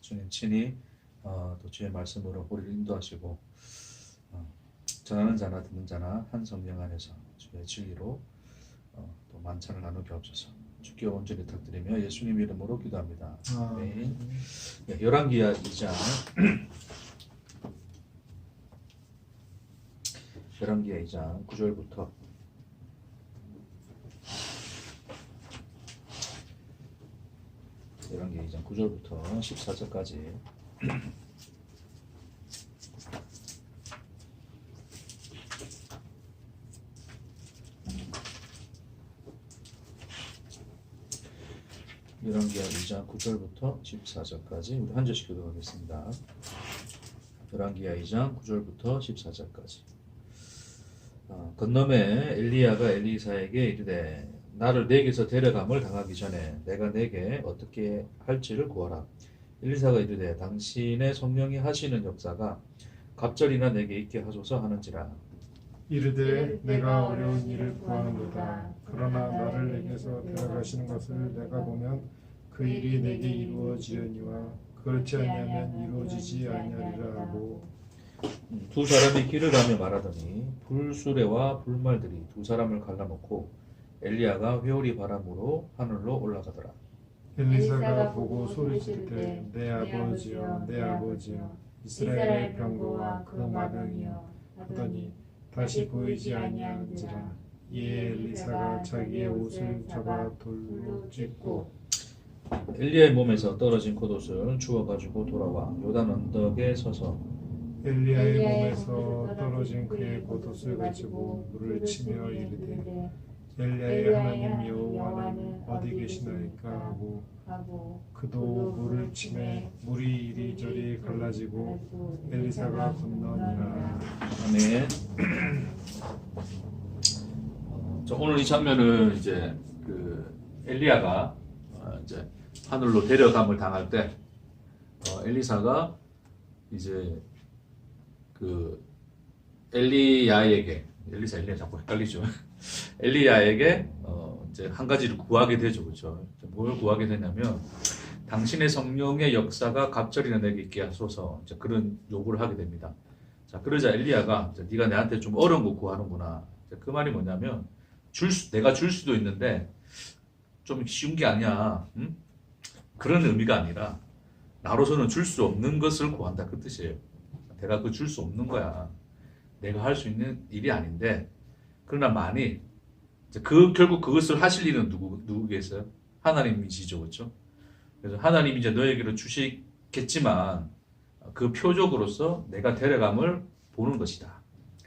주님 친히 또 주의 말씀으로 우리를 인도하시고 전하는 자나 듣는 자나 한 성령 안에서 주의 진리로 또 만찬을 나누게 하옵소서. 주께 온전히 부탁드리며 예수님 이름으로 기도합니다. 아멘. 네, 열왕기하 2장 열왕기하 2장 9절부터 열왕기하 2장 9절부터 14절까지 열왕기하 2장 9절부터 14절까지 우리 한 절씩 기도하겠습니다. 열왕기하 2장 9절부터 14절까지. 건너매 엘리야가 엘리사에게 이르되 나를 내게서 데려감을 당하기 전에 내가 내게 어떻게 할지를 구하라. 엘리사가 이르되 당신의 성령이 하시는 역사가 갑절이나 내게 있게 하소서 하는지라. 이르되 내가 어려운 일을 구하는도다. 그러나 나를 내게서 데려가시는 것을 내가 보면 그 일이 내게 이루어지려니와 그렇지 아니하면 이루어지지 아니하리라 하고. 두 사람이 길을 가며 말하더니 불수레와 불말들이 두 사람을 갈라놓고 엘리야가 회오리 바람으로 하늘로 올라가더라. 엘리사가 보고 소리지르되 내 아버지여 내 아버지여 이스라엘의 병거와 그 마병이여 하더니 다시 보이지 아니한지라. 이에 엘리사가 자기의 옷을 잡아 돌로 찢고 엘리야의 몸에서 떨어진 겉옷을 주워가지고 돌아와 요단 언덕에 서서 엘리야의 몸에서 떨어진 그의 겉옷을 가지고 물을 치며 이르되 엘리야의 하나님 여호와는 어디 계시나이까 하고 그도 물을 치매 물이 이리저리 갈라지고 엘리사가 건너니라. 아멘. 오늘 이 장면은 이제 그 엘리야가 이제 하늘로 데려감을 당할 때 엘리사가 이제 그 엘리야 자꾸 헷갈리죠. 엘리야에게 이제 한 가지를 구하게 되죠, 그렇죠? 뭘 구하게 되냐면 당신의 성령의 역사가 갑절이나 내게 있게 하소서. 이제 그런 요구를 하게 됩니다. 자, 그러자 엘리야가 네가 내한테 좀 어려운 거 구하는구나. 그 말이 뭐냐면 내가 줄 수도 있는데 좀 쉬운 게 아니야. 응? 그런 의미가 아니라 나로서는 줄 수 없는 것을 구한다 그 뜻이에요. 내가 그 줄 수 없는 거야. 내가 할 수 있는 일이 아닌데 그러나 만일 결국 그것을 하실 일은 누구겠어요? 하나님이시죠, 그렇죠? 그래서 하나님이 이제 너에게로 주시겠지만 그 표적으로서 내가 데려감을 보는 것이다.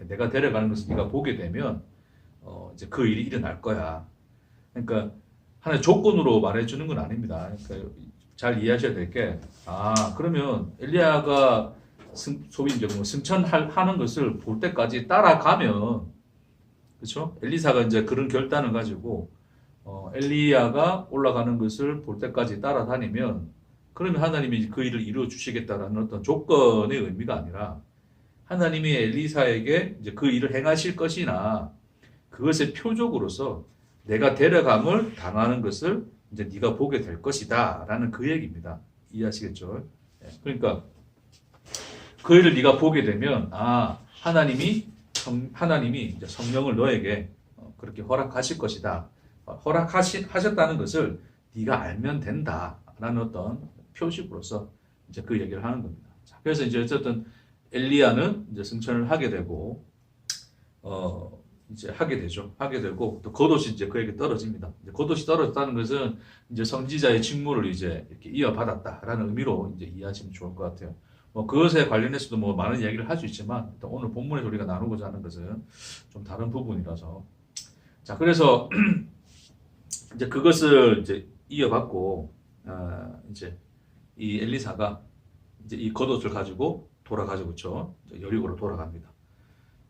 내가 데려가는 것을 네가 보게 되면 이제 그 일이 일어날 거야. 그러니까 하나의 조건으로 말해주는 건 아닙니다. 그러니까 잘 이해하셔야 될 게 그러면 엘리야가 소위 이제 승천하는 것을 볼 때까지 따라가면 그렇죠? 엘리사가 이제 그런 결단을 가지고 엘리야가 올라가는 것을 볼 때까지 따라다니면 그러면 하나님이 그 일을 이루어 주시겠다라는 어떤 조건의 의미가 아니라 하나님이 엘리사에게 이제 그 일을 행하실 것이나 그것의 표적으로서 내가 데려감을 당하는 것을 이제 네가 보게 될 것이다라는 그 얘기입니다. 이해하시겠죠? 그러니까 그 일을 네가 보게 되면 하나님이 이제 성령을 너에게 그렇게 허락하실 것이다. 허락하셨다는 것을 네가 알면 된다라는 어떤 표식으로서 이제 그 얘기를 하는 겁니다. 자, 그래서 이제 어쨌든 엘리야는 이제 승천을 하게 되고 이제 하게 되죠. 하게 되고 또 겉옷이 이제 그에게 떨어집니다. 이제 겉옷이 떨어졌다는 것은 이제 선지자의 직무를 이제 이렇게 이어받았다라는 의미로 이제 이해하시면 좋을 것 같아요. 그것에 관련해서도 많은 이야기를 할 수 있지만 일단 오늘 본문에서 우리가 나누고자 하는 것은 좀 다른 부분이라서 자 그래서 이제 그것을 이제 이어받고 이제 이 엘리사가 이제 이 겉옷을 가지고 돌아가지고 그렇죠. 여리고로 돌아갑니다.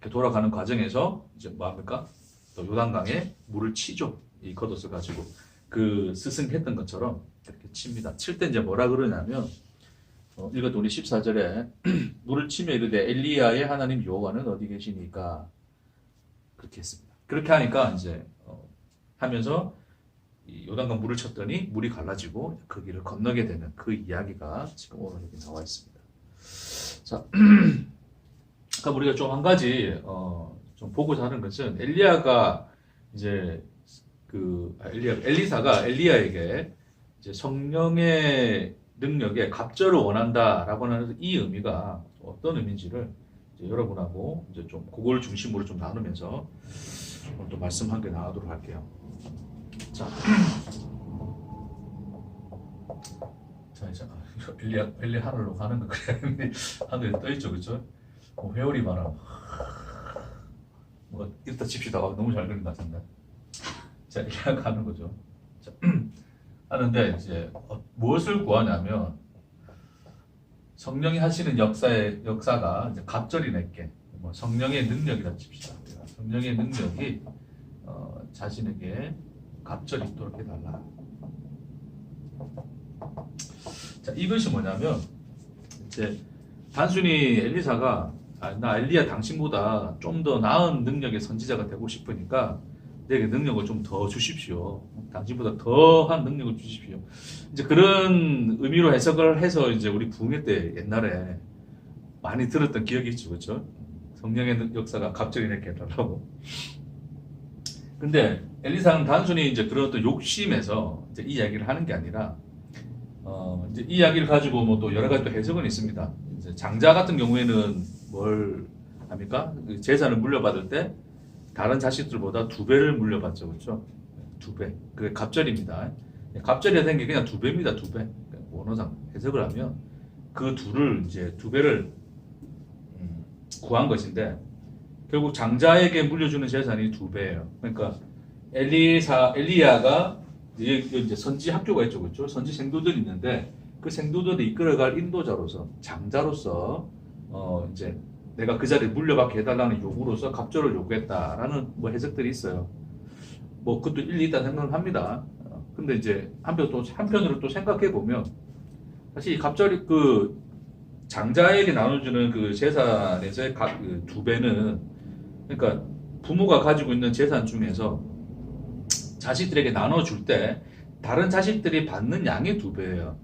이렇게 돌아가는 과정에서 이제 뭐합니까? 또 요단강에 물을 치죠. 이 겉옷을 가지고 그 스승했던 것처럼 이렇게 칩니다. 칠 때 이제 뭐라 그러냐면 이것도 우리 14절에 물을 치며 이르되 엘리야의 하나님 여호와는 어디 계시니까 그렇게 했습니다. 그렇게 하니까 이제 하면서 이 요단강 물을 쳤더니 물이 갈라지고 그 길을 건너게 되는 그 이야기가 지금 오늘 여기 나와 있습니다. 자, 그러니까 우리가 좀 한 가지 좀 보고자 하는 것은 엘리야가 이제 엘리사가 엘리야에게 이제 성령의 능력에 갑절을 원한다라고 하는 이 의미가 어떤 의미인지를 이제 여러분하고 이제 좀 그걸 중심으로 좀 나누면서 또 말씀 한 개 나가도록 할게요. 자, 이제 엘리 하늘로 가는 거 그래 하늘에 떠 있죠, 그렇죠? 회오리 바람. 뭐 이따 칩시다. 너무 잘 그린 것 같은데. 자, 엘리야가 가는 거죠. 자, 하는데 이제 무엇을 구하냐면 성령이 하시는 역사가 이제 갑절이 맺게 뭐 성령의 능력이라 칩시다. 성령의 능력이 자신에게 갑절이 있도록 해달라. 자, 이것이 뭐냐면 이제 단순히 엘리사가 나 엘리야 당신보다 좀 더 나은 능력의 선지자가 되고 싶으니까 내게 능력을 좀 더 주십시오. 당신보다 더한 능력을 주십시오. 이제 그런 의미로 해석을 해서 이제 우리 부흥회 때 옛날에 많이 들었던 기억이 있죠, 그렇죠? 성령의 역사가 갑자기 이렇게 해달라고. 근데 엘리사는 단순히 이제 그런 어떤 욕심에서 이제 이 이야기를 하는 게 아니라 이제 이 이야기를 가지고 뭐 또 여러 가지 또 해석은 있습니다. 이제 장자 같은 경우에는 뭘 합니까? 재산을 물려받을 때 다른 자식들보다 2배를 물려받죠, 그렇죠? 2배. 그게 갑절입니다. 갑절이 된 게 그냥 2배입니다, 2배. 원어상 해석을 하면 그 둘을 이제 2배를 구한 것인데 결국 장자에게 물려주는 재산이 2배예요. 그러니까 엘리야가 이제 선지 학교가 있죠, 그렇죠? 선지 생도들이 있는데 그 생도들을 이끌어갈 인도자로서 장자로서 이제 내가 그 자리에 물려받게 해달라는 요구로서 갑절을 요구했다라는 뭐 해석들이 있어요. 뭐 그것도 일리 있다 생각을 합니다. 근데 이제 한편으로 또 생각해 보면 사실 이 갑절이 그 장자에게 나눠주는 그 재산에서의 그 2배는 그러니까 부모가 가지고 있는 재산 중에서 자식들에게 나눠줄 때 다른 자식들이 받는 양의 2배예요.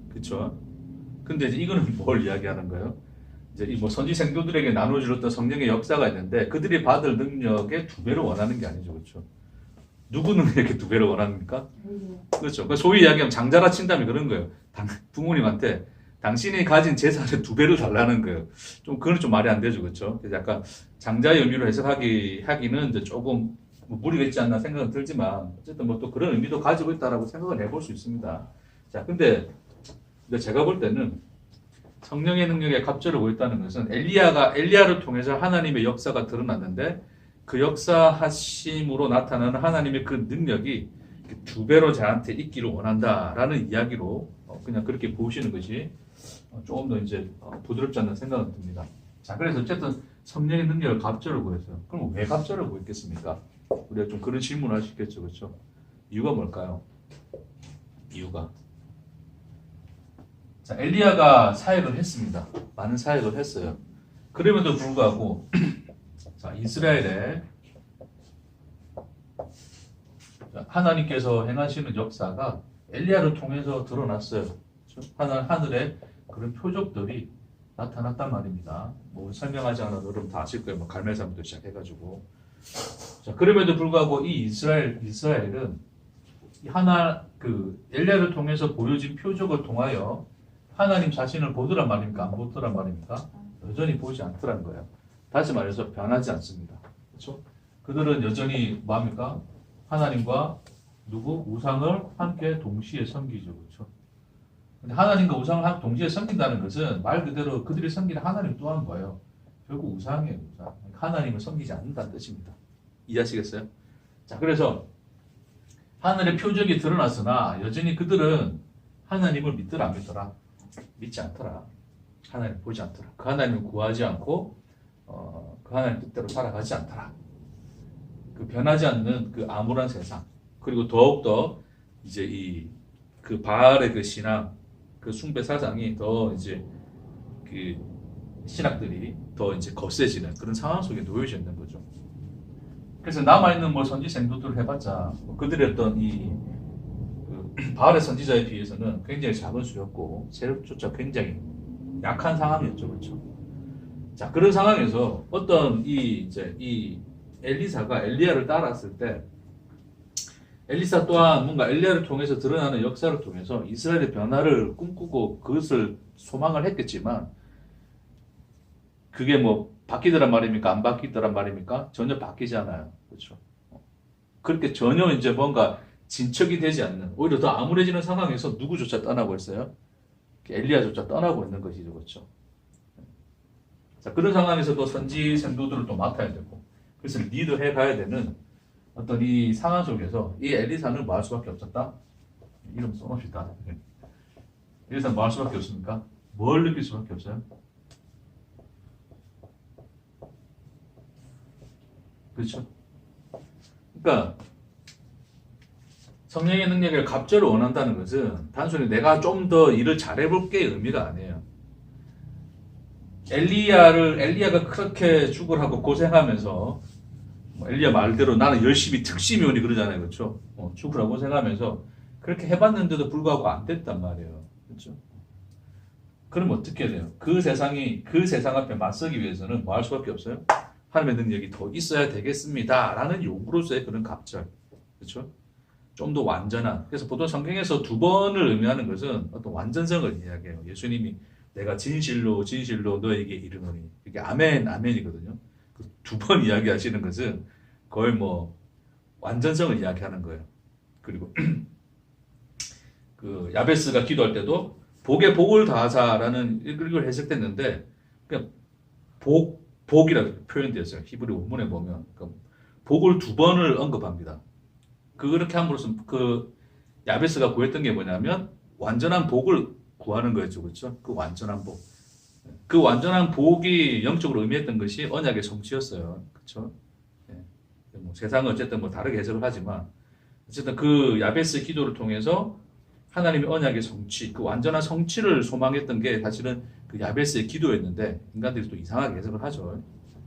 그렇죠? 근데 이제 이거는 뭘 이야기하는 거예요? 이제 이 뭐 선지 생도들에게 나눠주었던 성령의 역사가 있는데 그들이 받을 능력의 2배를 원하는 게 아니죠, 그렇죠? 누구는 이렇게 2배를 원합니까? 그렇죠. 그러니까 소위 이야기하면 장자라 친다면 그런 거예요. 부모님한테 당신이 가진 재산의 2배를 달라는 거예요. 좀 그건 좀 말이 안 되죠, 그렇죠? 그래서 약간 장자의 의미로 하기는 이제 조금 뭐 무리가 있지 않나 생각은 들지만 어쨌든 뭐 또 그런 의미도 가지고 있다라고 생각을 해볼 수 있습니다. 자, 근데 제가 볼 때는 성령의 능력에 갑절을 보였다는 것은 엘리야를 통해서 하나님의 역사가 드러났는데 그 역사하심으로 나타나는 하나님의 그 능력이 2배로 저한테 있기를 원한다라는 이야기로 그냥 그렇게 보시는 것이 조금 더 이제 부드럽지 않나 생각은 듭니다. 자, 그래서 어쨌든 성령의 능력을 갑절을 구했어요. 그럼 왜 갑절을 구했겠습니까? 우리가 좀 그런 질문을 할 수 있겠죠, 그렇죠? 이유가 뭘까요? 이유가 자, 엘리야가 사역을 했습니다. 많은 사역을 했어요. 그럼에도 불구하고 자, 이스라엘에 하나님께서 행하시는 역사가 엘리야를 통해서 드러났어요. 하늘에 그런 표적들이 나타났단 말입니다. 뭐 설명하지 않아도 여러분 다 아실 거예요. 뭐 갈멜산부터 시작해가지고. 자, 그럼에도 불구하고 이 이스라엘은 엘리야를 통해서 보여진 표적을 통하여 하나님 자신을 보더란 말입니까? 안 보더란 말입니까? 여전히 보지 않더란 거예요. 다시 말해서 변하지 않습니다. 그렇죠? 그들은 여전히 뭐합니까? 하나님과 우상을 함께 동시에 섬기죠. 그렇죠? 근데 하나님과 우상을 동시에 섬긴다는 것은 말 그대로 그들이 섬기는 하나님 또한 뭐예요? 결국 우상이에요. 우상. 하나님을 섬기지 않는다는 뜻입니다. 이해하시겠어요? 자, 그래서 하늘의 표적이 드러났으나 여전히 그들은 하나님을 믿더라 안 믿더라? 믿지 않더라. 하나님을 보지 않더라. 그 하나님을 구하지 않고 그 하나님 뜻대로 살아가지 않더라. 그 변하지 않는 그 암울한 세상, 그리고 더욱더 이제 그 바알의 그 신앙, 그 숭배 사상이 더 이제 그 신학들이 더 이제 거세지는 그런 상황 속에 놓여져 있는 거죠. 그래서 남아있는 뭐 선지 생도들을 해봤자 그들의 어떤 이 바알의 선지자에 비해서는 굉장히 작은 수였고 세력조차 굉장히 약한 상황이었죠, 그렇죠? 자, 그런 상황에서 어떤 이 엘리사가 엘리야를 따랐을 때 엘리사 또한 뭔가 엘리야를 통해서 드러나는 역사를 통해서 이스라엘의 변화를 꿈꾸고 그것을 소망을 했겠지만 그게 뭐 바뀌더란 말입니까? 안 바뀌더란 말입니까? 전혀 바뀌지 않아요. 그렇죠? 그렇게 전혀 이제 뭔가 진척이 되지 않는 오히려 더 암울해지는 상황에서 누구조차 떠나고 있어요? 엘리야조차 떠나고 있는 것이죠. 그렇죠? 자, 그런 상황에서도 선지 선도들을 또 맡아야 되고 그래서 리드해 가야 되는 어떤 이 상황 속에서 이 엘리사는 뭐 할 수밖에 없었다? 이름 써놓읍시다. 엘리사는 뭐 할 수밖에 없습니까? 뭘 느낄 수밖에 없어요? 그렇죠? 그러니까 성령의 능력을 갑절을 원한다는 것은 단순히 내가 좀 더 일을 잘해볼게 의미가 아니에요. 엘리야가 그렇게 죽으라고 고생하면서 엘리야 말대로 나는 열심히 특심요원이 그러잖아요, 그렇죠? 죽으라고 고생하면서 그렇게 해봤는데도 불구하고 안 됐단 말이에요, 그렇죠? 그럼 어떻게 돼요? 그 세상 앞에 맞서기 위해서는 뭐 할 수밖에 없어요? 하나님의 능력이 더 있어야 되겠습니다라는 요구로서의 그런 갑절, 그렇죠? 좀 더 완전한. 그래서 보통 성경에서 두 번을 의미하는 것은 어떤 완전성을 이야기해요. 예수님이 내가 진실로 너에게 이르노니 이게 아멘 아멘이거든요. 두 번 이야기하시는 것은 거의 뭐 완전성을 이야기하는 거예요. 그리고 그 야베스가 기도할 때도 복에 복을 다하자라는 이걸 해석됐는데 그냥 복이라고 표현되었어요. 히브리 원문에 보면 복을 두 번을 언급합니다. 그렇게 함으로써 그 야베스가 구했던 게 뭐냐면 완전한 복을 구하는 거였죠, 그렇죠? 그 완전한 복. 그 완전한 복이 영적으로 의미했던 것이 언약의 성취였어요, 그렇죠? 뭐 세상은 어쨌든 뭐 다르게 해석을 하지만 어쨌든 그 야베스 기도를 통해서 하나님의 언약의 성취, 그 완전한 성취를 소망했던 게 사실은 그 야베스의 기도였는데 인간들이 또 이상하게 해석을 하죠.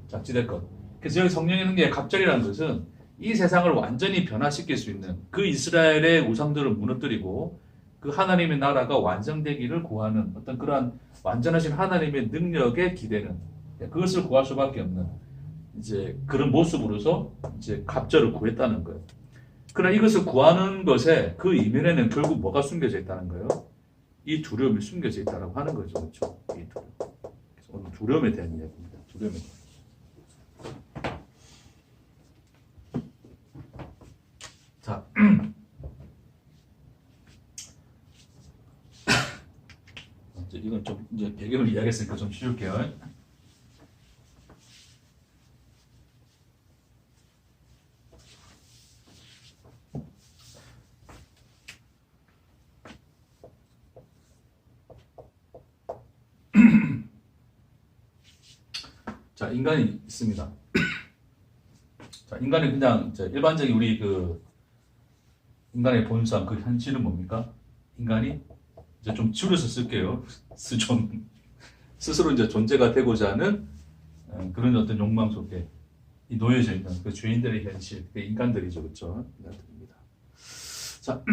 자, 어찌됐건. 그래서 여기 성령의 능력의 갑절이라는 것은 이 세상을 완전히 변화시킬 수 있는 그 이스라엘의 우상들을 무너뜨리고 그 하나님의 나라가 완성되기를 구하는 어떤 그러한 완전하신 하나님의 능력에 기대는 그것을 구할 수밖에 없는 이제 그런 모습으로서 이제 갑절을 구했다는 거예요. 그러나 이것을 구하는 것에 그 이면에는 결국 뭐가 숨겨져 있다는 거예요? 이 두려움이 숨겨져 있다고 하는 거죠, 그렇죠? 이 두려움. 그래서 오늘 두려움에 대한 이야기입니다. 두려움에 대한. 자, 이건 좀 이제 배경을 이야기했으니까 좀 쉬울게요. 자, 인간이 있습니다. 자, 인간이 그냥 이제 일반적인 우리 그 인간의 본성 그 현실은 뭡니까? 인간이 이제 좀 줄여서 쓸게요. 좀 스스로 이제 존재가 되고자 하는 그런 어떤 욕망 속에 이 놓여져 있는 그 죄인들의 현실, 그 인간들이죠, 그렇죠? 인간들입니다. 자,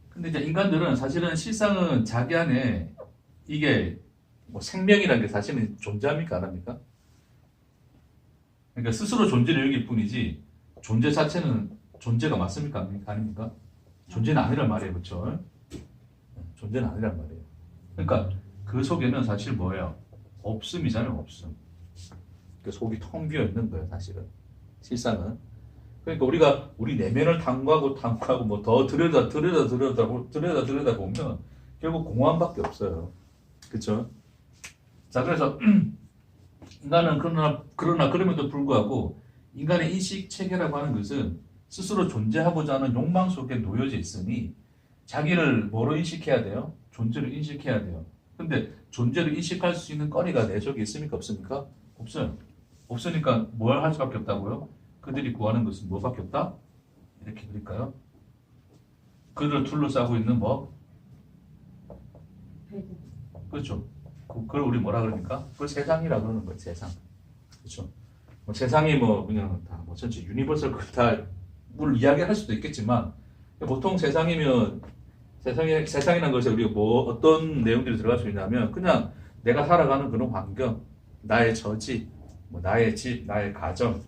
근데 이제 인간들은 사실은 실상은 자기 안에 이게 뭐 생명이라는 게 사실은 존재합니까, 안 합니까? 그러니까 스스로 존재를 여길 뿐이지 존재 자체는 존재가 맞습니까, 아닙니까? 존재는 아니란 말이에요, 그렇죠? 존재는 아니란 말이에요. 그러니까 그 속에는 사실 뭐예요? 없음이잖아요, 없음. 그 속이 텅 비어 있는 거예요, 사실은. 실상은. 그러니까 우리가 우리 내면을 탐구하고 뭐 더 들여다 보면 결국 공허함밖에 없어요. 그렇죠? 자, 그래서 인간은 그러나 그럼에도 불구하고 인간의 인식 체계라고 하는 것은 스스로 존재하고자 하는 욕망 속에 놓여져 있으니 자기를 뭐로 인식해야 돼요? 존재를 인식해야 돼요. 근데 존재를 인식할 수 있는 거리가 내 속에 있습니까? 없습니까? 없어요. 없으니까 뭘 할 수밖에 없다고요? 그들이 구하는 것은 뭐밖에 없다? 이렇게 그릴까요? 그들을 둘러싸고 있는 뭐? 그렇죠. 그걸 우리 뭐라 그러니까? 그걸 세상이라 그러는 거예요. 세상. 그렇죠. 뭐 세상이 뭐 그냥 다 뭐 전체 유니버설 다 뭘 이야기할 수도 있겠지만 보통 세상이라는 것에 우리가 뭐 어떤 내용들이 들어갈 수 있냐면 그냥 내가 살아가는 그런 환경, 나의 처지, 뭐 나의 집, 나의 가정,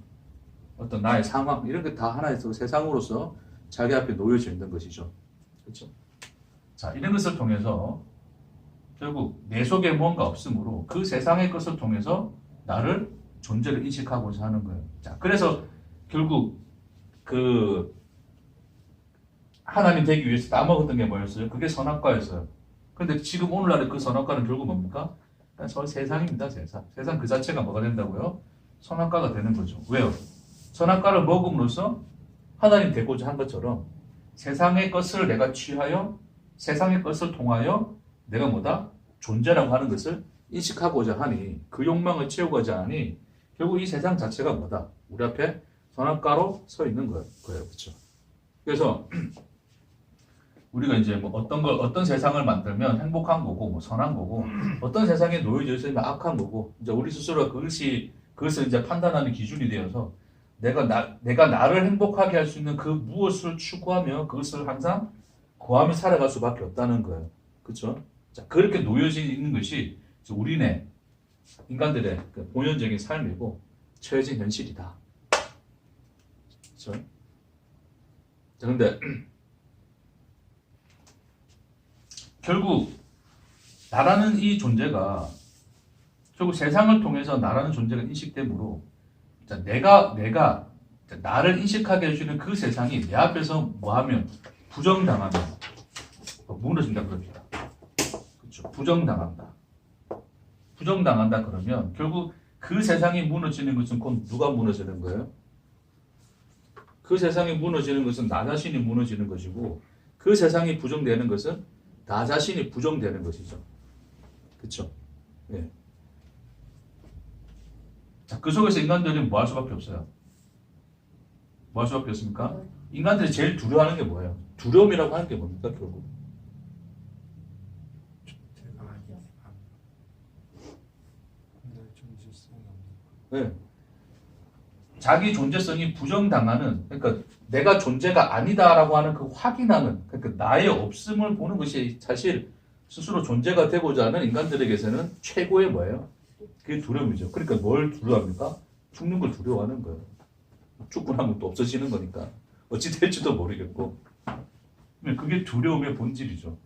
어떤 나의 상황 이런 게 다 하나의 세상으로서 자기 앞에 놓여져 있는 것이죠. 그렇죠? 자, 이런 것을 통해서 결국 내 속에 뭔가 없으므로 그 세상의 것을 통해서 나를 존재를 인식하고자 하는 거예요. 자, 그래서 결국 그 하나님 되기 위해서 따먹었던 게 뭐였어요? 그게 선악과였어요. 그런데 지금 오늘날의 그 선악과는 결국 뭡니까? 세상입니다. 세상. 세상 그 자체가 뭐가 된다고요? 선악과가 되는 거죠. 왜요? 선악과를 먹음으로써 하나님 되고자 한 것처럼 세상의 것을 내가 취하여 세상의 것을 통하여 내가 뭐다? 존재라고 하는 것을 인식하고자 하니 그 욕망을 채우고자 하니 결국 이 세상 자체가 뭐다? 우리 앞에 선악과로 서 있는 거예요. 그렇죠? 그래서 우리가 이제 뭐 어떤 세상을 만들면 행복한 거고, 뭐 선한 거고, 어떤 세상에 놓여져 있으면 악한 거고, 이제 우리 스스로가 그것을 이제 판단하는 기준이 되어서 내가 나를 행복하게 할 수 있는 그 무엇을 추구하며 그것을 항상 구하며 살아갈 수밖에 없다는 거예요. 그렇죠? 자, 그렇게 놓여져 있는 것이 우리네 인간들의 그 본연적인 삶이고 처해진 현실이다. 그렇죠? 자, 근데 결국 나라는 이 존재가 결국 세상을 통해서 나라는 존재가 인식되므로 내가 나를 인식하게 해주는 그 세상이 내 앞에서 뭐하면 부정당하면 무너진다 그럽니다. 그렇죠? 부정당한다 그러면 결국 그 세상이 무너지는 것은 곧 누가 무너지는 거예요? 그 세상이 무너지는 것은 나 자신이 무너지는 것이고 그 세상이 부정되는 것은 나 자신이 부정되는 것이죠. 그렇죠? 예. 자, 그 속에서 인간들은 뭐 할 수밖에 없어요? 뭐 할 수밖에 없습니까? 인간들이 제일 두려워하는 게 뭐예요? 두려움이라고 하는 게 뭡니까, 결국? 제가 아니야. 내 존재성이 없는 네. 자기 존재성이 부정당하는, 그러니까 내가 존재가 아니다라고 하는 그 확인하는, 그러니까 나의 없음을 보는 것이 사실 스스로 존재가 되고자 하는 인간들에게서는 최고의 뭐예요? 그게 두려움이죠. 그러니까 뭘 두려워합니까? 죽는 걸 두려워하는 거예요. 죽고 나면 또 없어지는 거니까. 어찌 될지도 모르겠고. 그게 두려움의 본질이죠.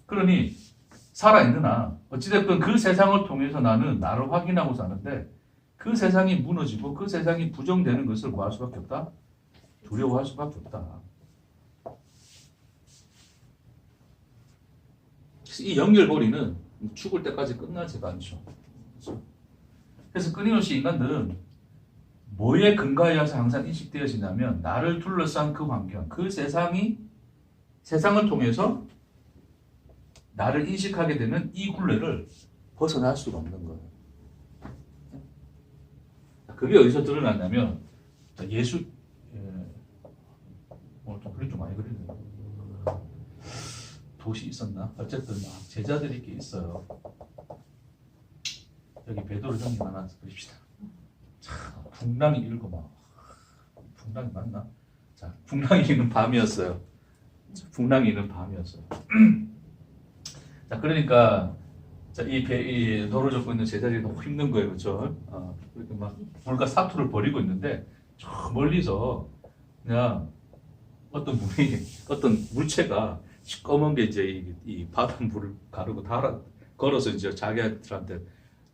그러니 살아있는 한 어찌됐든 그 세상을 통해서 나는 나를 확인하고 사는데 그 세상이 무너지고 그 세상이 부정되는 것을 뭐 할 수밖에 없다? 두려워할 수밖에 없다. 이 연결고리는 죽을 때까지 끝나지가 않죠. 그래서 끊임없이 인간들은 뭐에 근거하여서 항상 인식되어지냐면 나를 둘러싼 그 환경, 그 세상을 통해서 나를 인식하게 되는 이 굴레를 벗어날 수가 없는 거예요. 그게 어디서 드러났냐면 오늘 좀 그림 좀 많이 그리네요. 도시 있었나? 어쨌든 제자들이 이렇게 있어요. 여기 베드로 형님 하나 그립시다. 참, 풍랑이 일고 막 풍랑이 맞나? 자, 풍랑이 있는 밤이었어요. 풍랑이 있는 밤이었어요. 자, 그러니까 이 도로 젓고 있는 제자들이 너무 힘든 거예요, 그렇죠? 그렇게 막 물과 사투를 벌이고 있는데 저 멀리서 그냥 어떤 물체가 시꺼먼 게 이제 이 바닷물을 가르고 걸어서 이제 자기들한테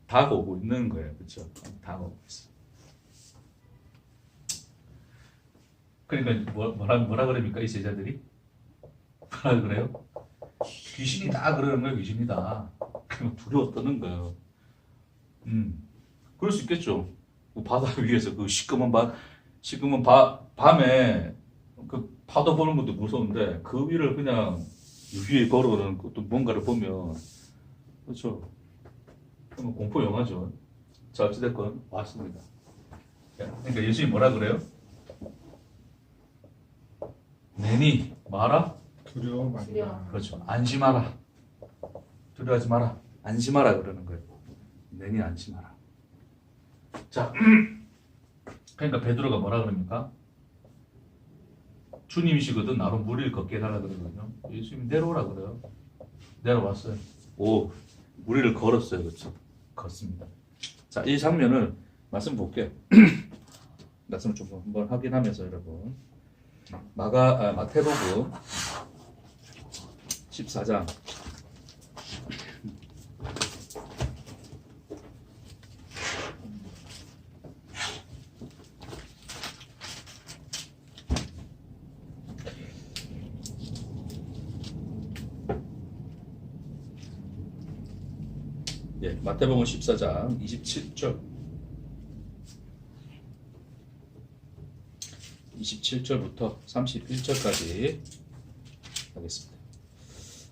다가오고 있는 거예요, 그렇죠? 다가오고 있어. 그러니까 뭐라 그럽니까 이 제자들이? 뭐라 그래요? 귀신이다 그러는 거예요, 귀신이다. 그냥 두려워 떠는 거예요. 그럴 수 있겠죠. 바다 위에서 그 시꺼먼 밤에 그 파도 보는 것도 무서운데 그 위를 그냥 위에 걸어오는 또 뭔가를 보면 그렇죠. 공포 영화죠. 자, 어찌됐건 왔습니다. 그러니까 예수님이 뭐라 그래요? 내니 마라? 두려워 말이야. 그렇죠. 안심하라. 두려워하지 마라. 안심하라 그러는 거예요. 내니 안심하라. 자, 그러니까 베드로가 뭐라 그럽니까? 주님이시거든 나로 무리를 걷게 해달라 그러거든요. 예수님이 내려오라 그래요. 내려왔어요. 오, 무리를 걸었어요. 그렇죠? 걷습니다. 자, 이 장면을 말씀 볼게요. 말씀을 좀 한번 확인하면서 여러분 마태복음 14장 마태복음 14장 27절 27절부터 31절까지 하겠습니다.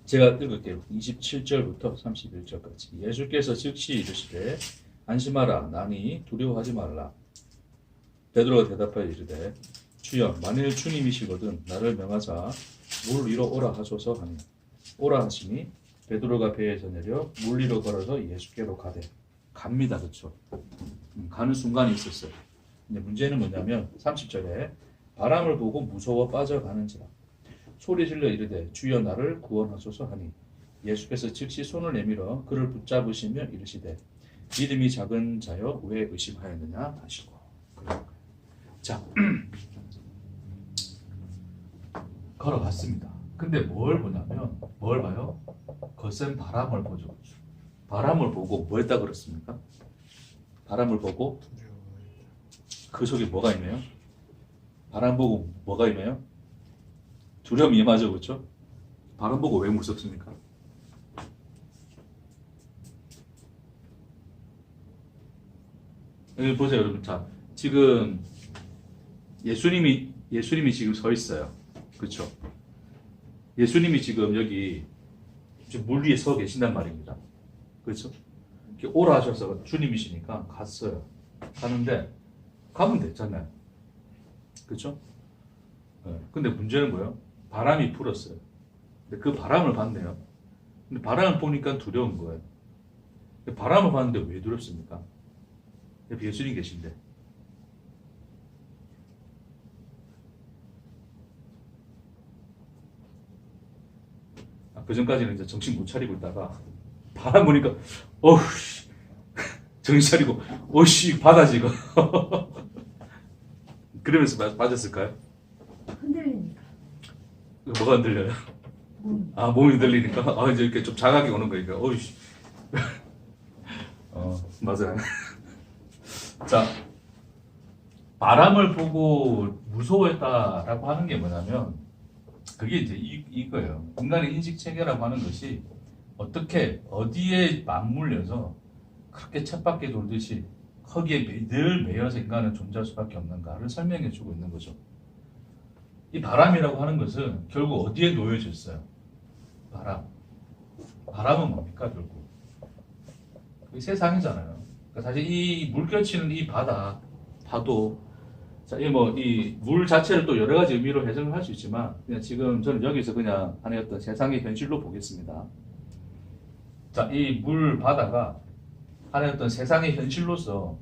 제가 읽을게요. 27절부터 31절까지. 예수께서 즉시 이르시되 안심하라 나니 두려워하지 말라. 베드로가 대답하여 이르되 주여 만일 주님이시거든 나를 명하사 물 위로 오라 하소서 하니 오라 하시니 베드로가 배에서 내려 물 위로 걸어서 예수께로 가되 갑니다. 그렇죠? 가는 순간이 있었어요. 근데 문제는 뭐냐면 30절에 바람을 보고 무서워 빠져가는지라 소리 질러 이르되 주여 나를 구원하소서 하니 예수께서 즉시 손을 내밀어 그를 붙잡으시며 이르시되 믿음이 작은 자여 왜 의심하였느냐 하시고. 자 걸어갔습니다. 근데 뭘 보냐면 뭘 봐요? 거센 바람을 보죠. 바람을 보고 뭐 했다 그랬습니까? 바람을 보고 그 속에 뭐가 있나요? 바람 보고 뭐가 임해요? 두려움이 임하죠. 그렇죠? 바람 보고 왜 무섭습니까? 여기 보세요 여러분. 자 지금 예수님이 지금 서 있어요. 그렇죠? 예수님이 지금 여기 물 위에 서 계신단 말입니다. 그렇죠? 오라 하셔서 주님이시니까 갔어요. 가는데 가면 됐잖아요. 그렇죠? 네. 근데 문제는 뭐예요? 바람이 불었어요. 근데 그 바람을 봤네요. 근데 바람을 보니까 두려운 거예요. 근데 바람을 봤는데 왜 두렵습니까? 옆에 예수님 계신데. 그 전까지는 이제 정신 못 차리고 있다가 바람 보니까 어우 정신 차리고 오씨 바다 지금 그러면서 빠졌을까요? 흔들리니까. 뭐가 흔들려요? 몸이 흔들리니까 이제 이렇게 좀 자각이 오는 거니까 어이씨 맞아요. 자 바람을 보고 무서워했다라고 하는 게 뭐냐면 그게 이제 이거예요. 인간의 인식 체계라고 하는 것이 어떻게 어디에 맞물려서 그렇게 쳇바퀴 돌듯이 거기에 늘 매여서 인간은 존재할 수밖에 없는가를 설명해주고 있는 거죠. 이 바람이라고 하는 것은 결국 어디에 놓여져 있어요? 바람은 뭡니까 결국? 그게 세상이잖아요. 그러니까 사실 이 물결치는 이 파도. 자, 이 물 자체를 또 여러 가지 의미로 해석을 할 수 있지만 그냥 지금 저는 여기서 그냥 하나의 어떤 세상의 현실로 보겠습니다. 자, 이 물 바다가 하나의 어떤 세상의 현실로서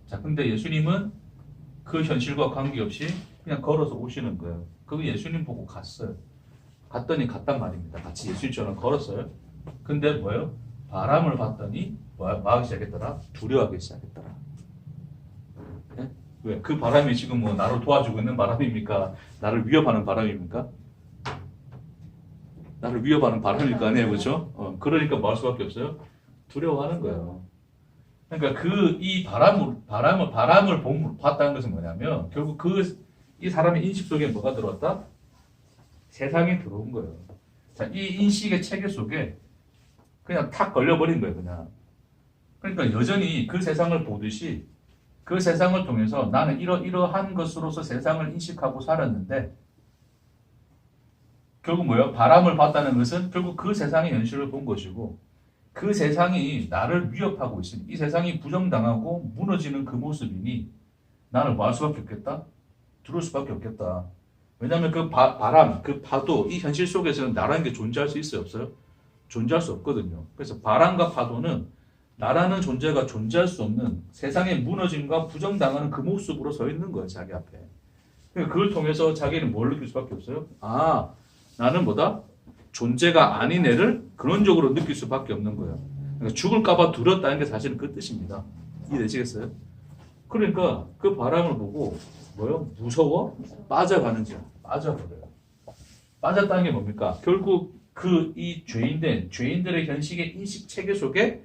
자, 근데 예수님은 그 현실과 관계없이 그냥 걸어서 오시는 거예요. 그거 예수님 보고 갔어요. 갔더니 갔단 말입니다. 같이 예수님처럼 걸었어요. 근데 뭐예요? 바람을 봤더니 뭐 하기 시작했더라? 두려워하기 시작했더라. 네? 왜? 그 바람이 지금 뭐 나를 도와주고 있는 바람입니까? 나를 위협하는 바람입니까? 나를 위협하는 바람일 거 아니에요, 그렇죠? 그러니까 뭐 할 수밖에 없어요? 두려워하는 거예요. 그러니까 이 바람을 봤다는 것은 뭐냐면 결국 이 사람의 인식 속에 뭐가 들어왔다? 세상이 들어온 거예요. 자, 이 인식의 체계 속에 그냥 탁 걸려버린 거예요, 그냥. 그러니까 여전히 그 세상을 보듯이 그 세상을 통해서 나는 이러한 것으로서 세상을 인식하고 살았는데 결국 뭐예요? 바람을 봤다는 것은 결국 그 세상의 현실을 본 것이고 그 세상이 나를 위협하고 있으니 이 세상이 부정당하고 무너지는 그 모습이니 나는 뭐 할 수밖에 없겠다? 두려울 수밖에 없겠다. 왜냐하면 그 바람, 그 파도, 이 현실 속에서는 나라는 게 존재할 수 있어요? 없어요? 존재할 수 없거든요. 그래서 바람과 파도는 나라는 존재가 존재할 수 없는 세상의 무너짐과 부정당하는 그 모습으로 서 있는 거예요. 자기 앞에. 그러니까 그걸 통해서 자기는 뭘 느낄 수밖에 없어요? 아, 나는 뭐다? 존재가 아닌 애를 근원적으로 느낄 수밖에 없는 거예요. 그러니까 죽을까봐 두렵다는 게 사실은 그 뜻입니다. 이해되시겠어요? 그러니까 그 바람을 보고 뭐요? 무서워? 빠져가는지야. 빠져버려요. 빠졌다는 게 뭡니까? 결국 그 이 죄인들의 현식의 인식 체계 속에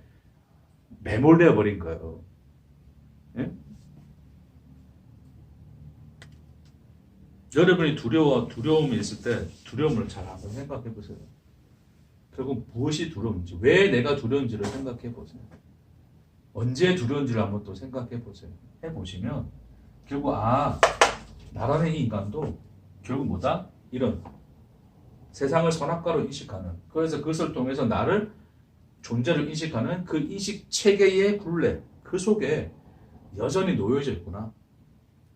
매몰되어 버린 거예요. 예? 여러분이 두려움이 있을 때 두려움을 잘 한번 생각해 보세요. 결국 무엇이 두려운지, 왜 내가 두려운지를 생각해 보세요. 언제 두려운지를 한번 또 생각해 보세요. 해보시면 결국 나라는 이 인간도 결국 뭐다? 이런 세상을 선악과로 인식하는, 그래서 그것을 통해서 나를 존재를 인식하는 그 인식 체계의 굴레, 그 속에 여전히 놓여져 있구나.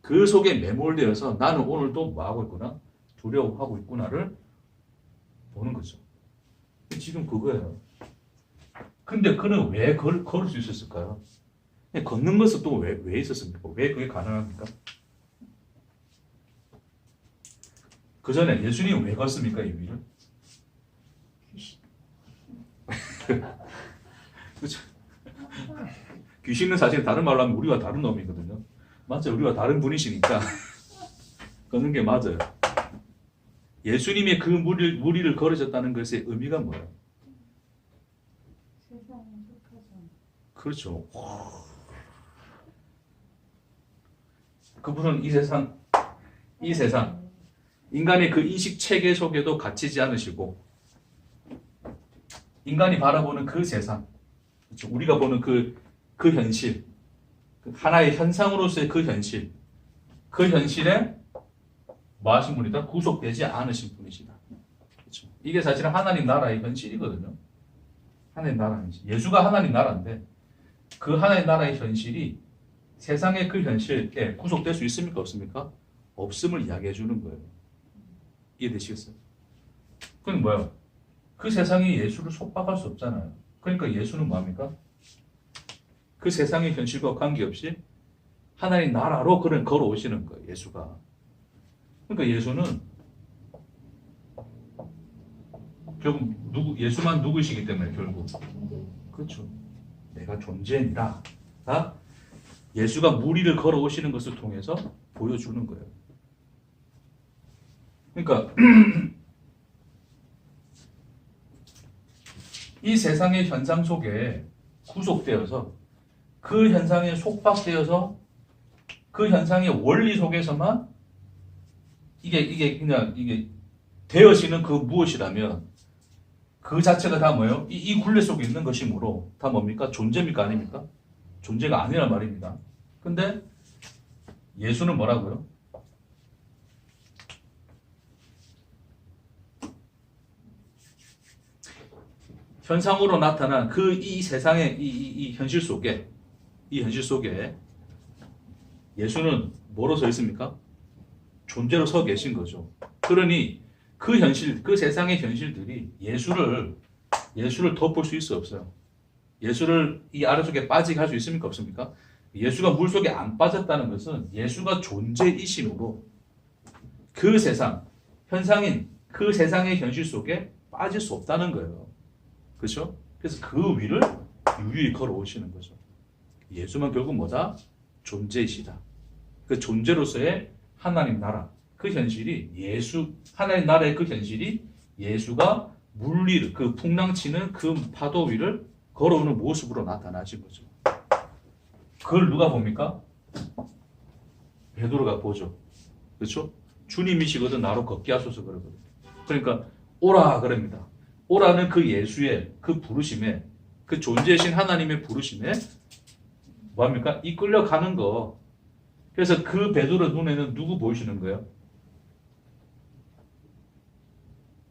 그 속에 매몰되어서 나는 오늘도 뭐하고 있구나? 두려워하고 있구나를 보는 거죠. 지금 그거예요. 근데 그는 왜 걸을 수 있었을까요? 걷는 것은 또 왜 있었습니까? 왜 그게 가능합니까? 그 전에 예수님은 왜 걷습니까, 이 위를? 그렇죠. 귀신은 사실 다른 말로 하면 우리와 다른 놈이거든요. 맞죠? 우리와 다른 분이시니까 걷는 게 맞아요. 예수님이 그 무리를 걸으셨다는 것의 의미가 뭐예요? 세상에 속하지 않는. 그렇죠. 그분은 이 세상, 인간의 그 인식 체계 속에도 갇히지 않으시고, 인간이 바라보는 그 세상, 그렇죠? 우리가 보는 그 현실, 그 하나의 현상으로서의 그 현실에 뭐 하신 분이다? 구속되지 않으신 분이시다. 그렇죠? 이게 사실은 하나님 나라의 현실이거든요. 하나님 나라 현실. 예수가 하나님 나라인데 그 하나님 나라의 현실이 세상의 그 현실에 구속될 수 있습니까? 없습니까? 없음을 이야기해 주는 거예요. 이해되시겠어요? 그건 뭐야? 그 세상이 예수를 속박할 수 없잖아요. 그러니까 예수는 뭐합니까? 그 세상의 현실과 관계없이 하나님 나라로 그를 걸어오시는 거예요. 예수가. 그러니까 예수는 결국 예수만 누구시기 때문에 결국 그렇죠. 내가 존재니라. 예수가 무리를 걸어오시는 것을 통해서 보여주는 거예요. 그러니까 이 세상의 현상 속에 구속되어서 그 현상에 속박되어서 그 현상의 원리 속에서만 이게 되어지는 그 무엇이라면 그 자체가 다 뭐예요? 이 굴레 속에 있는 것이므로 다 뭡니까? 존재입니까? 아닙니까? 존재가 아니란 말입니다. 근데 예수는 뭐라고요? 현상으로 나타난 그 이 세상의 이 현실 속에 예수는 뭐로 서 있습니까? 존재로 서 계신 거죠. 그러니 그 현실, 그 세상의 현실들이 예수를 덮을 수 있어 없어요? 예수를 이 아래쪽에 빠지게 할 수 있습니까? 없습니까? 예수가 물속에 안 빠졌다는 것은 예수가 존재이심으로 그 세상, 현상인 그 세상의 현실 속에 빠질 수 없다는 거예요. 그렇죠? 그래서 그 위를 유유히 걸어오시는 거죠. 예수만 결국 뭐다? 존재이시다. 그 존재로서의 하나님 나라, 그 현실이 하나님 나라의 그 현실이 예수가 물리를, 그 풍랑치는 그 파도 위를 걸어오는 모습으로 나타나신 거죠. 그걸 누가 봅니까? 베드로가 보죠. 그렇죠? 주님이시거든 나로 걷게 하소서 그러거든요. 그러니까 오라 그럽니다. 오라는 그 예수의 그 부르심에, 그 존재이신 하나님의 부르심에 뭐합니까? 이끌려가는 거. 그래서 그 베드로 눈에는 누구 보이시는 거예요?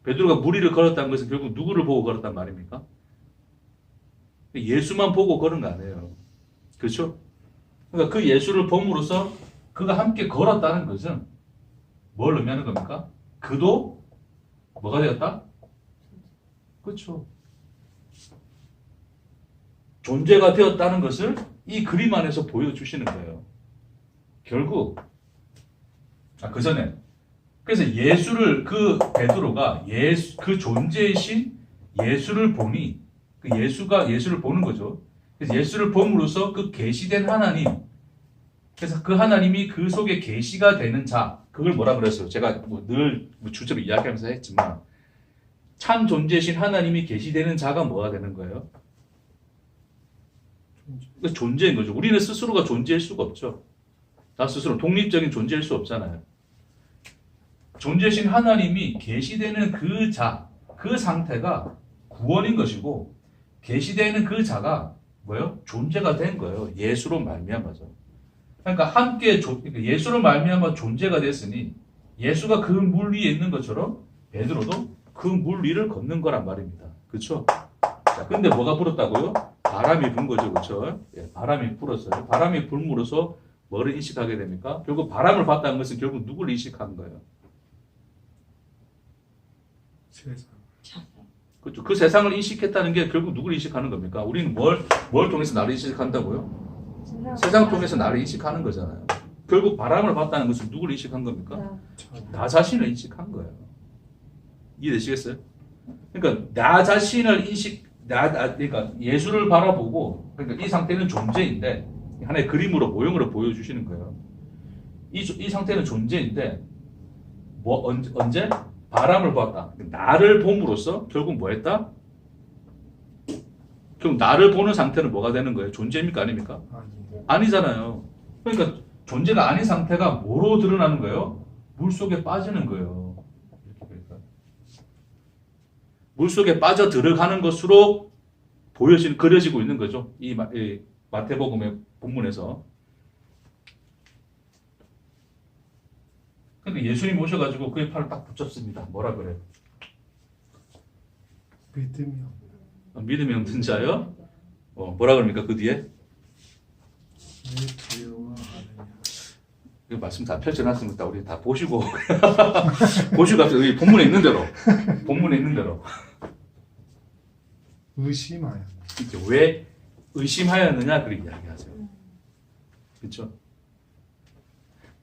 베드로가 무리를 걸었다는 것은 결국 누구를 보고 걸었단 말입니까? 예수만 보고 걸은 거 아니에요. 그렇죠? 그러니까 그 예수를 봄으로써 그가 함께 걸었다는 것은 뭘 의미하는 겁니까? 그도 뭐가 되었다? 그렇죠. 존재가 되었다는 것을 이 그림 안에서 보여주시는 거예요. 결국 그 전에. 그래서 예수를 그 베드로가 예수 그 존재이신 예수를 보니 그 예수가 예수를 보는 거죠. 그래서 예수를 봄으로써 그 계시된 하나님. 그래서 그 하나님이 그 속에 계시가 되는 자. 그걸 뭐라 그랬어요? 제가 늘 주제로 이야기하면서 했지만 참 존재이신 하나님이 계시되는 자가 뭐가 되는 거예요? 존재인 거죠. 우리는 스스로가 존재할 수가 없죠. 나 스스로 독립적인 존재일 수 없잖아요. 존재신 하나님이 계시되는 그 자, 그 상태가 구원인 것이고 계시되는 그 자가 뭐예요? 존재가 된 거예요. 예수로 말미암아서. 그러니까 함께 예수로 말미암아 존재가 됐으니 예수가 그 물 위에 있는 것처럼 베드로도 그 물 위를 걷는 거란 말입니다. 그렇죠? 자, 근데 뭐가 불었다고요? 바람이 불 거죠. 그렇죠? 예, 바람이 불었어요. 바람이 불므로써 뭐를 인식하게 됩니까? 결국 바람을 봤다는 것은 결국 누구를 인식한 거예요? 세상. 그렇죠. 그 세상을 인식했다는 게 결국 누구를 인식하는 겁니까? 우리는 뭘 통해서 나를 인식한다고요? 세상을 통해서 나를 인식하는 거잖아요. 결국 바람을 봤다는 것은 누구를 인식한 겁니까? 나 자신을 인식한 거예요. 이해되시겠어요? 그러니까 나 자신을 그러니까 예수를 바라보고, 그러니까 이 상태는 존재인데, 하나의 그림으로, 모형으로 보여주시는 거예요. 이 상태는 존재인데, 언제? 바람을 보았다. 나를 봄으로써 결국 뭐 했다? 그럼 나를 보는 상태는 뭐가 되는 거예요? 존재입니까? 아닙니까? 아니잖아요. 그러니까 존재가 아닌 상태가 뭐로 드러나는 거예요? 물 속에 빠지는 거예요. 이렇게 그러니까. 물 속에 빠져 들어가는 것으로 그려지고 있는 거죠. 이 마태복음의 본문에서. 근데 예수님 오셔가지고 그의 팔을 딱 붙잡습니다. 뭐라 그래요? 믿음이 없는 자요? 뭐라 그럽니까? 그 뒤에? 왜 두려워하느냐. 이 말씀 다 펼쳐놨습니다. 우리 다 보시고 보시고 갑자기 여기 본문에 있는 대로 의심하여. 왜 의심하였느냐 그렇게 이야기하세요. 그렇죠?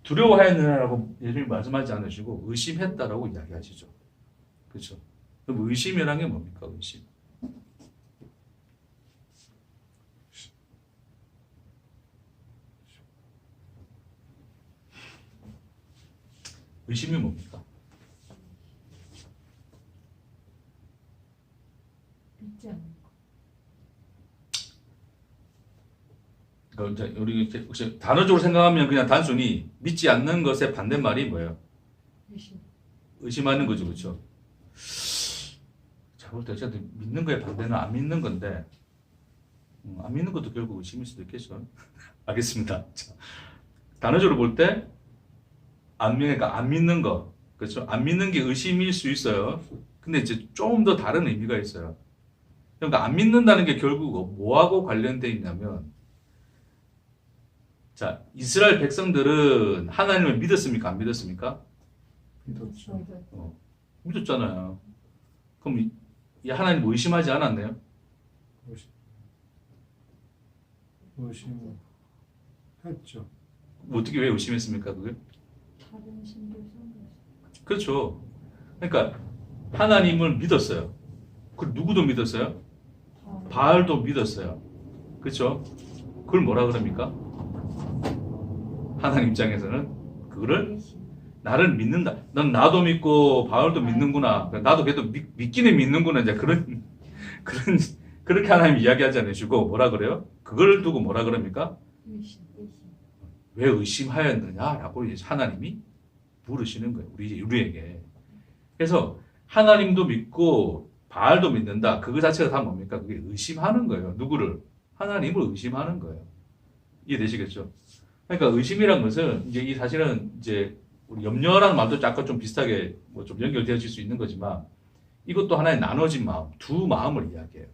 두려워하였느냐라고 예수님이 말씀하지 않으시고 의심했다라고 이야기하시죠. 그렇죠? 그럼 의심이라는 게 뭡니까? 의심. 의심이 뭡니까? 믿지 않는 거. 그러니까 이제 우리 혹시 단어적으로 생각하면 그냥 단순히 믿지 않는 것의 반대말이 뭐예요? 의심. 의심하는 거죠, 그렇죠? 자, 볼 때 제가 믿는 거의 반대는 안 믿는 건데, 안 믿는 것도 결국 의심일 수도 있겠죠. 알겠습니다. 자, 단어적으로 볼 때, 그러니까 안 믿는 거, 그렇죠? 안 믿는 게 의심일 수 있어요. 근데 이제 좀 더 다른 의미가 있어요. 그러니까 안 믿는다는 게 결국 뭐하고 관련되어 있냐면, 자, 이스라엘 백성들은 하나님을 믿었습니까? 안 믿었습니까? 믿었죠. 믿었잖아요. 그럼 이 하나님 의심하지 않았네요? 의심했죠. 어떻게 왜 의심했습니까? 그게? 다른 신들 성경. 그렇죠. 그러니까 하나님을 믿었어요. 그 누구도 믿었어요? 바알도 믿었어요. 그렇죠? 그걸 뭐라 그럽니까? 하나님 입장에서는 그거를 나를 믿는다. 넌 나도 믿고 바울도 믿는구나. 나도 그래도 믿기는 믿는구나. 이제 그렇게 하나님 이야기하지 않으시고 뭐라 그래요? 그걸 두고 뭐라 그럽니까? 의심. 왜 의심하였느냐라고 이제 하나님이 물으시는 거예요. 우리에게. 그래서 하나님도 믿고 바알도 믿는다. 그거 자체가 다 뭡니까? 그게 의심하는 거예요. 누구를? 하나님을 의심하는 거예요. 이해되시겠죠? 그러니까 의심이란 것은 이제 이 사실은 이제 우리 염려라는 말도 약간 좀 비슷하게 뭐 좀 연결되어질 수 있는 거지만 이것도 하나의 나눠진 마음, 두 마음을 이야기해요.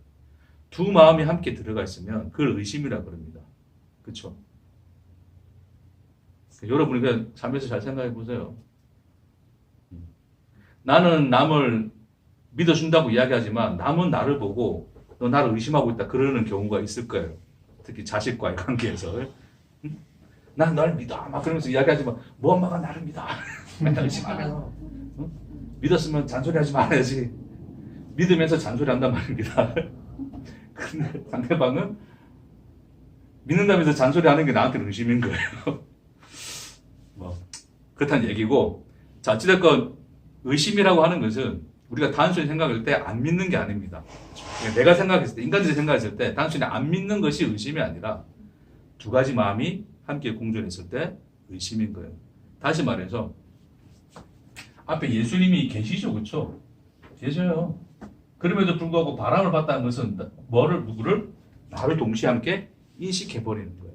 두 마음이 함께 들어가 있으면 그걸 의심이라 그럽니다. 그렇죠? 여러분이 그냥 삶에서 잘 생각해 보세요. 나는 남을 믿어준다고 이야기하지만 남은 나를 보고 너 나를 의심하고 있다 그러는 경우가 있을 거예요. 특히 자식과의 관계에서. 난 널 믿어. 막 그러면서 이야기하지만 뭐 엄마가 나를 믿어. 맨날 의심하면서 응? 믿었으면 잔소리하지 말아야지. 믿으면서 잔소리한단 말입니다. 근데 상대방은 믿는다면서 잔소리하는 게 나한테는 의심인 거예요. 뭐 그렇다는 얘기고, 자 어찌됐건 의심이라고 하는 것은 우리가 단순히 생각할 때 안 믿는 게 아닙니다. 내가 생각했을 때, 인간들이 생각했을 때 단순히 안 믿는 것이 의심이 아니라 두 가지 마음이 함께 공존했을 때 의심인 거예요. 다시 말해서 앞에 예수님이 계시죠, 그렇죠? 계셔요. 그럼에도 불구하고 바람을 봤다는 것은 누구를? 나를 동시에 함께 인식해버리는 거예요.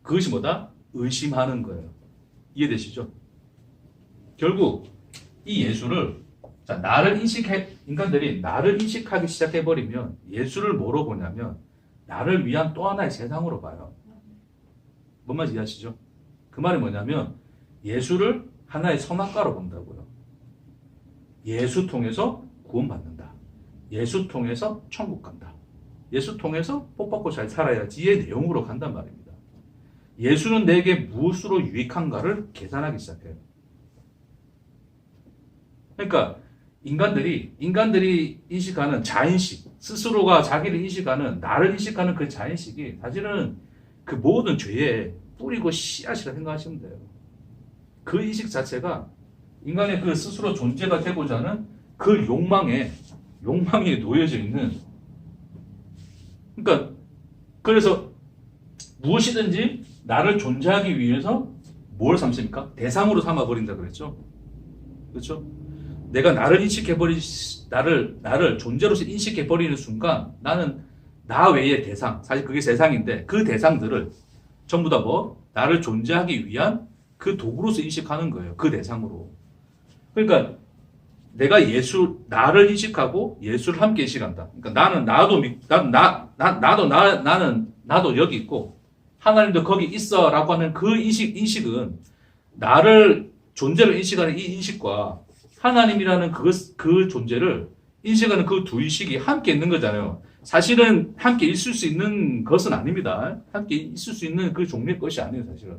그것이 뭐다? 의심하는 거예요. 이해되시죠? 결국 이 예수를, 자, 인간들이 나를 인식하기 시작해버리면 예수를 뭐로 보냐면 나를 위한 또 하나의 세상으로 봐요. 뭔 말인지 이해하시죠? 그 말이 뭐냐면 예수를 하나의 선악과로 본다고요. 예수 통해서 구원받는다. 예수 통해서 천국 간다. 예수 통해서 복 받고 잘 살아야지의 내용으로 간단 말입니다. 예수는 내게 무엇으로 유익한가를 계산하기 시작해요. 그러니까 인간들이 인식하는 자인식, 스스로가 자기를 인식하는, 나를 인식하는 그 자인식이 사실은 그 모든 죄의 뿌리고 씨앗이라 생각하시면 돼요. 그 인식 자체가 인간의 그 스스로 존재가 되고자 하는 그 욕망에 놓여져 있는, 그러니까 그래서 무엇이든지 나를 존재하기 위해서 뭘 삼습니까? 대상으로 삼아버린다 그랬죠. 그렇죠? 내가 나를 존재로서 인식해버리는 순간 나는 나 외의 대상, 사실 그게 세상인데 그 대상들을 전부 다 나를 존재하기 위한 그 도구로서 인식하는 거예요. 그 대상으로. 그러니까 내가 나를 인식하고 예수를 함께 인식한다. 그러니까 나도 여기 있고 하나님도 거기 있어라고 하는 그 인식은 나를 존재를 인식하는 이 인식과 하나님이라는 그 존재를 인식하는 그 두 인식이 함께 있는 거잖아요. 사실은 함께 있을 수 있는 것은 아닙니다. 함께 있을 수 있는 그 종류의 것이 아니에요, 사실은.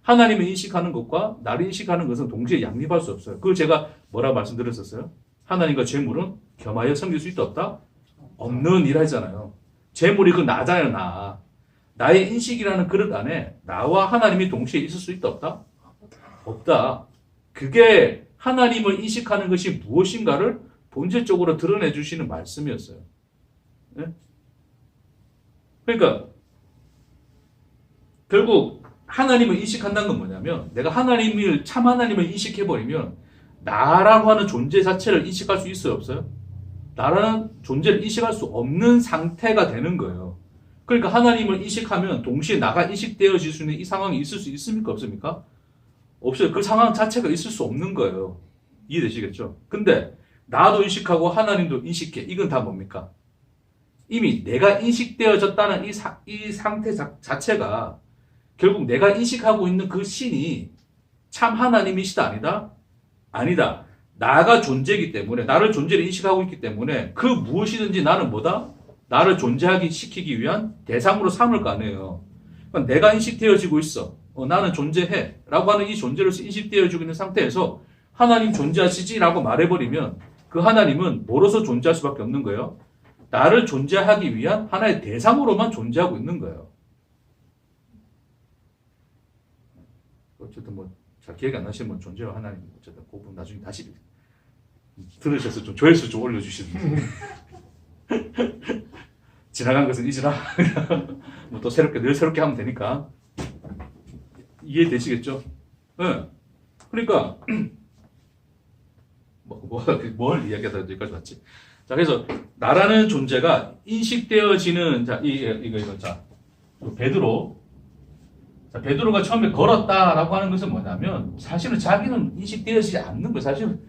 하나님을 인식하는 것과 나를 인식하는 것은 동시에 양립할 수 없어요. 그걸 제가 뭐라고 말씀드렸었어요? 하나님과 재물은 겸하여 섬길 수 있다 없다? 없는 일 하잖아요. 재물이 그 나잖아요, 나. 나의 인식이라는 그릇 안에 나와 하나님이 동시에 있을 수 있다 없다? 없다. 그게 하나님을 인식하는 것이 무엇인가를 본질적으로 드러내 주시는 말씀이었어요. 네? 그러니까 결국 하나님을 인식한다는 건 뭐냐면 내가 참 하나님을 인식해버리면 나라고 하는 존재 자체를 인식할 수 있어요, 없어요? 나라는 존재를 인식할 수 없는 상태가 되는 거예요. 그러니까 하나님을 인식하면 동시에 나가 인식되어질 수 있는 이 상황이 있을 수 있습니까, 없습니까? 없어요. 그 상황 자체가 있을 수 없는 거예요. 이해되시겠죠? 근데 나도 인식하고 하나님도 인식해. 이건 다 뭡니까? 이미 내가 인식되어졌다는 이 상태 자체가 결국 내가 인식하고 있는 그 신이 참 하나님이시다 아니다? 아니다. 나가 존재이기 때문에 나를 존재를 인식하고 있기 때문에 그 무엇이든지 나는 뭐다? 나를 존재하기 시키기 위한 대상으로 삼을 거 아니에요. 그러니까 내가 인식되어지고 있어. 나는 존재해. 라고 하는 이 존재로서 인식되어지고 있는 상태에서 하나님 존재하시지? 라고 말해버리면 그 하나님은 뭐로서 존재할 수밖에 없는 거예요? 나를 존재하기 위한 하나의 대상으로만 존재하고 있는 거예요. 어쨌든 잘 기억이 안 나시면 존재와 하나님 어쨌든 그 부분 나중에 다시 들으셔서 좀 조회수 좀 올려주시면 지나간 것은 잊으라. 또 늘 새롭게 하면 되니까. 이해되시겠죠? 네. 그러니까 뭘 이야기하다 여기까지 왔지? 자, 그래서 나라는 존재가 인식되어지는 베드로가 처음에 걸었다라고 하는 것은 뭐냐면 사실은 자기는 인식되어지지 않는 거예요. 사실은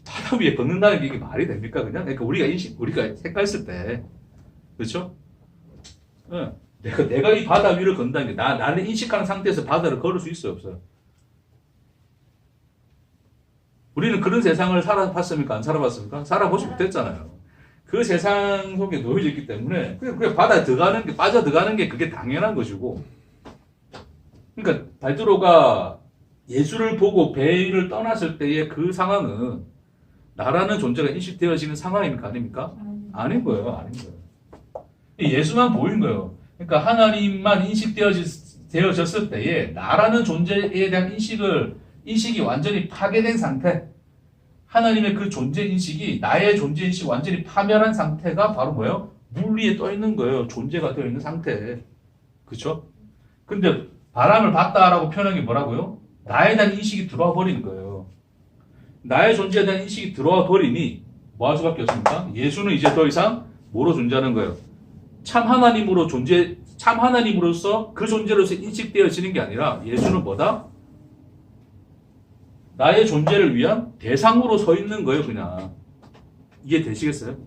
바다 위에 걷는다는 게 이게 말이 됩니까? 그러니까 우리가 생각했을 때 그렇죠? 네. 내가 이 바다 위를 건다는 게 나를 인식하는 상태에서 바다를 걸을 수 있어요, 없어요? 우리는 그런 세상을 살아봤습니까? 안 살아봤습니까? 살아보지 못했잖아요. 그 세상 속에 놓여져 있기 때문에 그냥 바다에 빠져 들어가는 게 그게 당연한 것이고 그러니까 베드로가 예수를 보고 배를 떠났을 때의 그 상황은 나라는 존재가 인식되어지는 상황입니까? 아닙니까? 아닌 거예요. 아닌 거예요. 예수만 보인 거예요. 그러니까 하나님만 인식되어졌을 때에 나라는 존재에 대한 인식이 완전히 파괴된 상태, 하나님의 그 존재 인식이 나의 존재 인식이 완전히 파멸한 상태가 바로 뭐예요? 물 위에 떠 있는 거예요. 존재가 되어 있는 상태. 그렇죠? 근데 바람을 봤다라고 표현한 게 뭐라고요? 나에 대한 인식이 들어와 버리는 거예요. 나의 존재에 대한 인식이 들어와 버리니 뭐 할 수밖에 없습니까? 예수는 이제 더 이상 뭐로 존재하는 거예요? 참 하나님으로서 그 존재로서 인식되어지는 게 아니라 예수는 뭐다? 나의 존재를 위한 대상으로 서 있는 거예요, 그냥. 이해되시겠어요?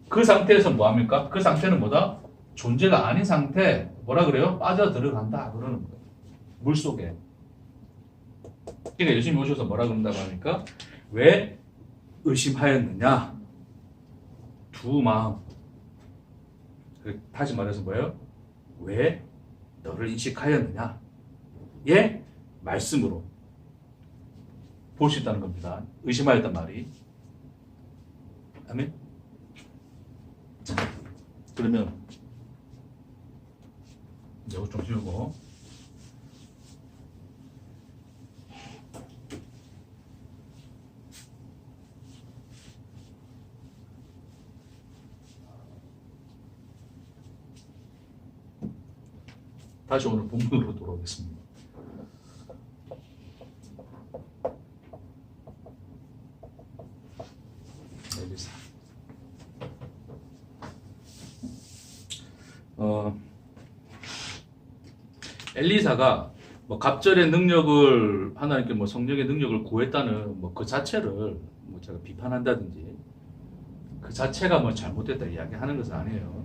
그 상태에서 뭐 합니까? 그 상태는 뭐다? 존재가 아닌 상태, 뭐라 그래요? 빠져 들어간다, 그러는 거예요. 물 속에. 그러니까 예수님이 오셔서 뭐라 그런다고 하니까, 왜 의심하였느냐? 두 마음. 다시 말해서 뭐예요? 왜 너를 인식하였느냐? 예? 말씀으로 볼 수 있다는 겁니다. 의심하였단 말이. 아멘? 자, 그러면 이거 좀 지우고 다시 오늘 본문으로 돌아오겠습니다. 엘리사. 엘리사가 뭐 갑절의 능력을 하나님께 뭐 성령의 능력을 구했다는 뭐 그 자체를 뭐 제가 비판한다든지 그 자체가 뭐 잘못됐다 이야기하는 것은 아니에요.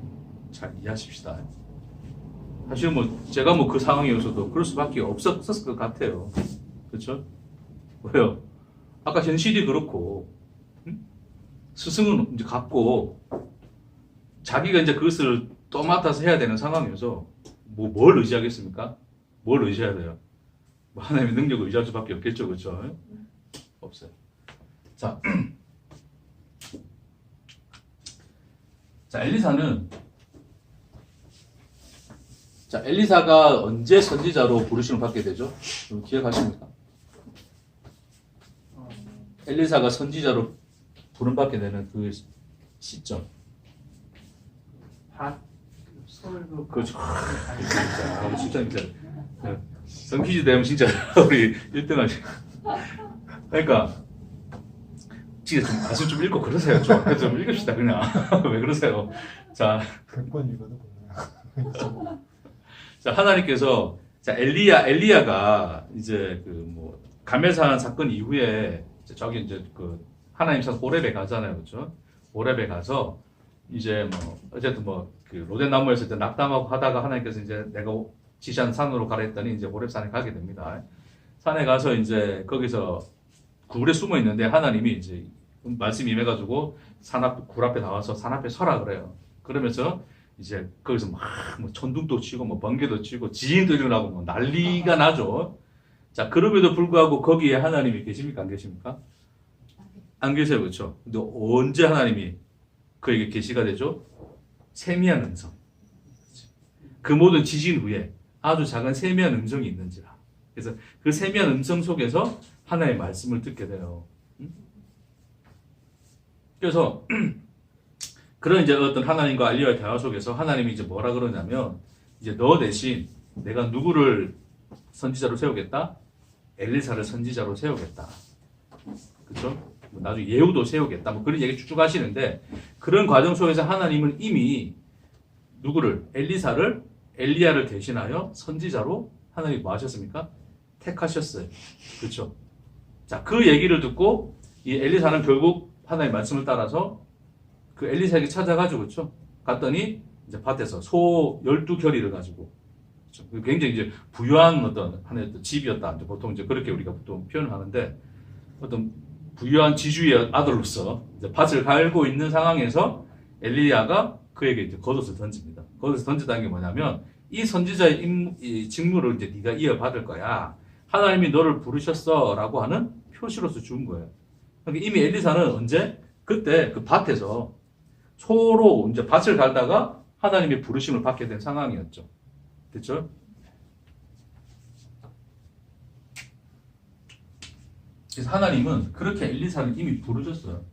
잘 이해하십시다. 사실 뭐 제가 뭐 그 상황이어서도 그럴 수밖에 없었을 것 같아요. 그렇죠? 왜요? 아까 현실이 그렇고 스승은 이제 갖고 자기가 이제 그것을 또 맡아서 해야 되는 상황이어서 뭘 의지하겠습니까? 뭘 의지해야 돼요? 뭐 하나님의 능력을 의지할 수밖에 없겠죠, 그렇죠? 없어요. 자, 엘리사가 언제 선지자로 부르심을 받게 되죠? 기억하십니까? 엘리사가 선지자로 부름받게 되는 그 시점. 그렇죠. 진짜 성퀴즈 되면 진짜 우리 1등하지. 그러니까 진짜 좀 말씀 좀 읽고 그러세요. 좀 읽읍시다 그냥. 왜 그러세요? 자, 100번 읽어도 몰라요. 자, 하나님께서 자 엘리야가 이제 그 뭐 갈멜산 사건 이후에 저기 이제 그 하나님 산 호렙에 가잖아요, 그렇죠? 호렙에 가서 이제 뭐 어쨌든 뭐 그 로뎀 나무에서 이제 낙담하고 하다가 하나님께서 이제 내가 지시한 산으로 가라 했더니 이제 호렙 산에 가게 됩니다. 산에 가서 이제 거기서 굴에 숨어 있는데 하나님이 이제 말씀이 임해가지고 굴 앞에 나와서 산 앞에 서라 그래요. 그러면서 이제 거기서 막 뭐 천둥도 치고 뭐 번개도 치고 지진도 일어나고 뭐 난리가 나죠. 자, 그럼에도 불구하고 거기에 하나님이 계십니까? 안 계십니까? 안 계세요. 그렇죠? 근데 언제 하나님이 그에게 계시가 되죠? 세미한 음성. 그 모든 지진 후에 아주 작은 세미한 음성이 있는지라. 그래서 그 세미한 음성 속에서 하나님의 말씀을 듣게 돼요. 그래서 그런 이제 어떤 하나님과 엘리야의 대화 속에서 하나님이 이제 뭐라 그러냐면 이제 너 대신 내가 누구를 선지자로 세우겠다? 엘리사를 선지자로 세우겠다. 그렇죠? 뭐 나중에 예후도 세우겠다. 뭐 그런 얘기 쭉쭉 하시는데 그런 과정 속에서 하나님은 이미 누구를 엘리사를 엘리야를 대신하여 선지자로 하나님이 뭐 하셨습니까? 택하셨어요. 그렇죠? 자, 그 얘기를 듣고 이 엘리사는 결국 하나님의 말씀을 따라서 그 엘리사에게 찾아가지고 그렇죠? 갔더니 이제 밭에서 소 12결의를 가지고 그렇죠? 굉장히 이제 부유한 어떤 하나의 어떤 집이었다. 이제 보통 이제 그렇게 우리가 보통 표현을 하는데 어떤 부유한 지주의 아들로서 이제 밭을 갈고 있는 상황에서 엘리야가 그에게 이제 겉옷을 던집니다. 겉옷을 던졌다는 게 뭐냐면 이 선지자의 이 직무를 이제 네가 이어받을 거야. 하나님이 너를 부르셨어라고 하는 표시로서 준 거예요. 그러니까 이미 엘리사는 언제? 그때 그 밭에서 소로 이제 밭을 갈다가 하나님의 부르심을 받게 된 상황이었죠. 됐죠? 그래서 하나님은 그렇게 엘리사를 이미 부르셨어요.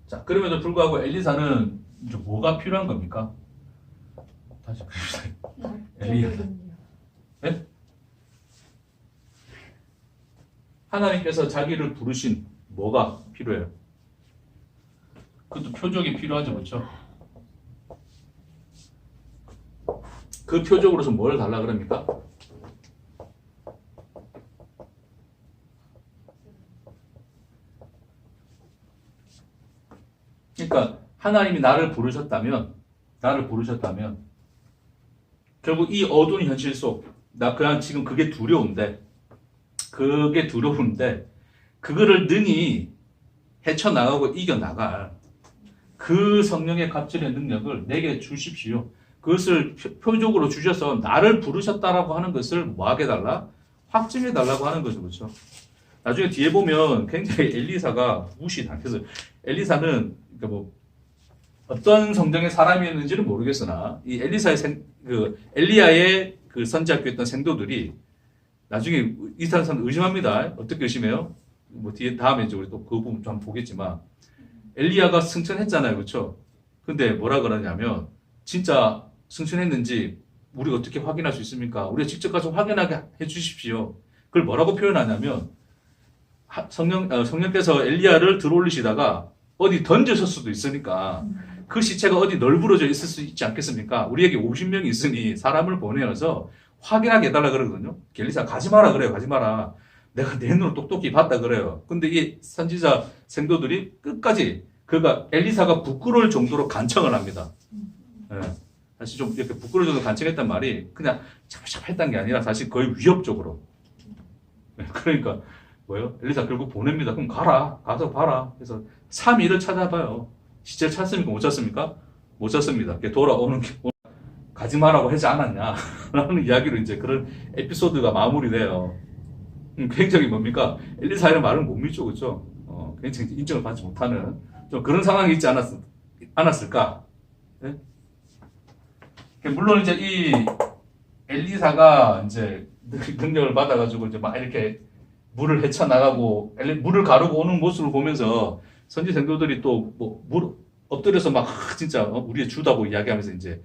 자, 그럼에도 불구하고 엘리사는 이제 뭐가 필요한 겁니까? 다시 그립시다. 엘리야. 네? 하나님께서 자기를 부르신 뭐가 필요해요? 그것도 표적이 필요하죠, 그렇죠? 그 표적으로서 뭘 달라 그럽니까? 그러니까 하나님이 나를 부르셨다면 결국 이 어두운 현실 속 나 그냥 지금 그게 두려운데 그거를 능히 헤쳐나가고 이겨나갈 그 성령의 갑질의 능력을 내게 주십시오. 그것을 표적으로 주셔서 나를 부르셨다라고 하는 것을 뭐하게 달라? 확증해 달라고 하는 거죠. 그렇죠? 나중에 뒤에 보면 굉장히 엘리사가 무시당해서 엘리사는 그러니까 뭐 어떤 성정의 사람이었는지는 모르겠으나 이 엘리야의 그 선지학교였던 생도들이 나중에 이 사람 의심합니다. 어떻게 의심해요? 뭐 뒤에 다음에 이제 우리 또 그 부분 좀 보겠지만 엘리야가 승천했잖아요, 그렇죠? 근데 뭐라 그러냐면 진짜 승천했는지 우리가 어떻게 확인할 수 있습니까? 우리가 직접 가서 확인하게 해주십시오. 그걸 뭐라고 표현하냐면 성령께서 엘리야를 들어올리시다가 어디 던져설 수도 있으니까 그 시체가 어디 널브러져 있을 수 있지 않겠습니까? 우리에게 50명이 있으니 사람을 보내어서 확인하게 해달라 그러거든요. 엘리사 가지 마라 그래요. 가지 마라. 내가 내 눈으로 똑똑히 봤다 그래요. 근데 이 선지자 생도들이 끝까지 그가 엘리사가 부끄러울 정도로 간청을 합니다. 예. 사실 좀 이렇게 부끄러울 정도로 간청했단 말이 그냥 찹찹했다는 게 아니라 사실 거의 위협적으로. 예. 그러니까 뭐예요? 엘리사 결국 보냅니다. 그럼 가서 봐라. 그래서 3일을 찾아봐요. 시체를 찾습니까? 못 찾습니까? 못 찾습니다. 돌아오는 게 가지 마라고 하지 않았냐 라는 이야기로 이제 그런 에피소드가 마무리돼요. 굉장히 뭡니까? 엘리사의 말을 못 믿죠, 그렇죠? 굉장히 인정을 받지 못하는 좀 그런 상황이 있지 않았을까? 네? 물론 이제 이 엘리사가 이제 능력을 받아가지고 이제 막 이렇게 물을 헤쳐나가고 물을 가르고 오는 모습을 보면서 선지 생도들이 또 뭐 엎드려서 막 진짜 우리의 주다고 이야기하면서 이제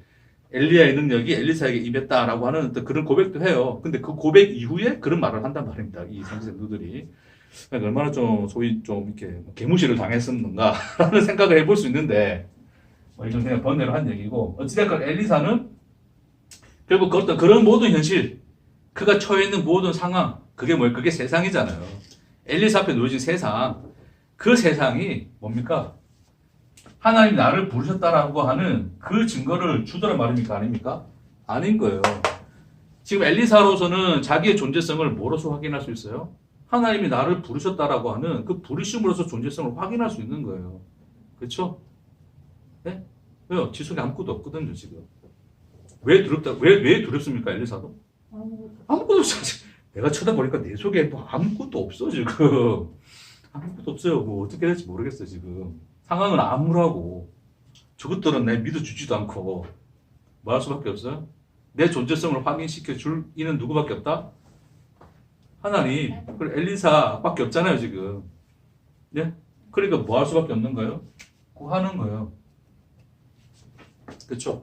엘리야의 능력이 엘리사에게 임했다라고 하는 또 그런 고백도 해요. 근데 그 고백 이후에 그런 말을 한단 말입니다. 이 선지 생도들이 그러니까 얼마나 좀 소위 좀 이렇게 개무시를 당했었는가라는 생각을 해볼 수 있는데 이좀 그냥 번외로 한 얘기고 어찌됐건 엘리사는 결국 그 어떤 그런 모든 현실 그가 처해 있는 모든 상황 그게 뭐예요? 그게 세상이잖아요. 엘리사 앞에 놓여진 세상 그 세상이 뭡니까? 하나님 나를 부르셨다라고 하는 그 증거를 주더란 말입니까? 아닙니까? 아닌 거예요. 지금 엘리사로서는 자기의 존재성을 뭐로서 확인할 수 있어요? 하나님이 나를 부르셨다라고 하는 그 부르심으로서 존재성을 확인할 수 있는 거예요. 그렇죠? 네? 왜요? 지속에 아무것도 없거든요, 지금. 왜 두렵습니까, 엘리사도? 아무것도 없어. 내가 쳐다보니까 내 속에 뭐 아무것도 없어, 지금. 아무것도 없어요. 뭐 어떻게 될지 모르겠어, 지금. 상황은 암울하고, 저것들은 내 믿어주지도 않고, 뭐 할 수밖에 없어요? 내 존재성을 확인시켜 줄 이는 누구밖에 없다? 하나님. 그리고 엘리사밖에 없잖아요, 지금. 예? 그러니까 뭐 할 수밖에 없는 거예요? 구하는 거예요. 그쵸?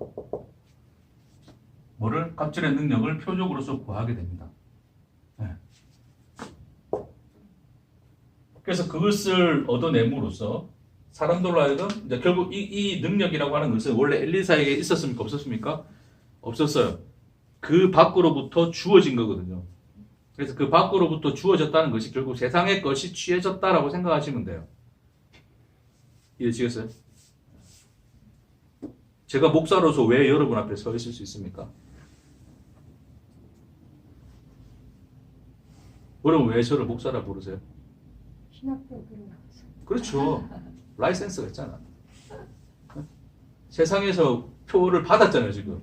뭐를? 갑질의 능력을 표적으로서 구하게 됩니다. 네. 그래서 그것을 얻어냄으로써 사람들로 하여금 이제 결국 이 능력이라고 하는 것은 원래 엘리사에게 있었습니까? 없었습니까? 없었어요. 그 밖으로부터 주어진 거거든요. 그래서 그 밖으로부터 주어졌다는 것이 결국 세상의 것이 취해졌다라고 생각하시면 돼요. 이해지겠어요? 제가 목사로서 왜 여러분 앞에 서 있을 수 있습니까? 여러분 왜 저를 목사라 부르세요? 신학교 들어가서. 그렇죠. 라이센스가 있잖아. 세상에서 표를 받았잖아요, 지금.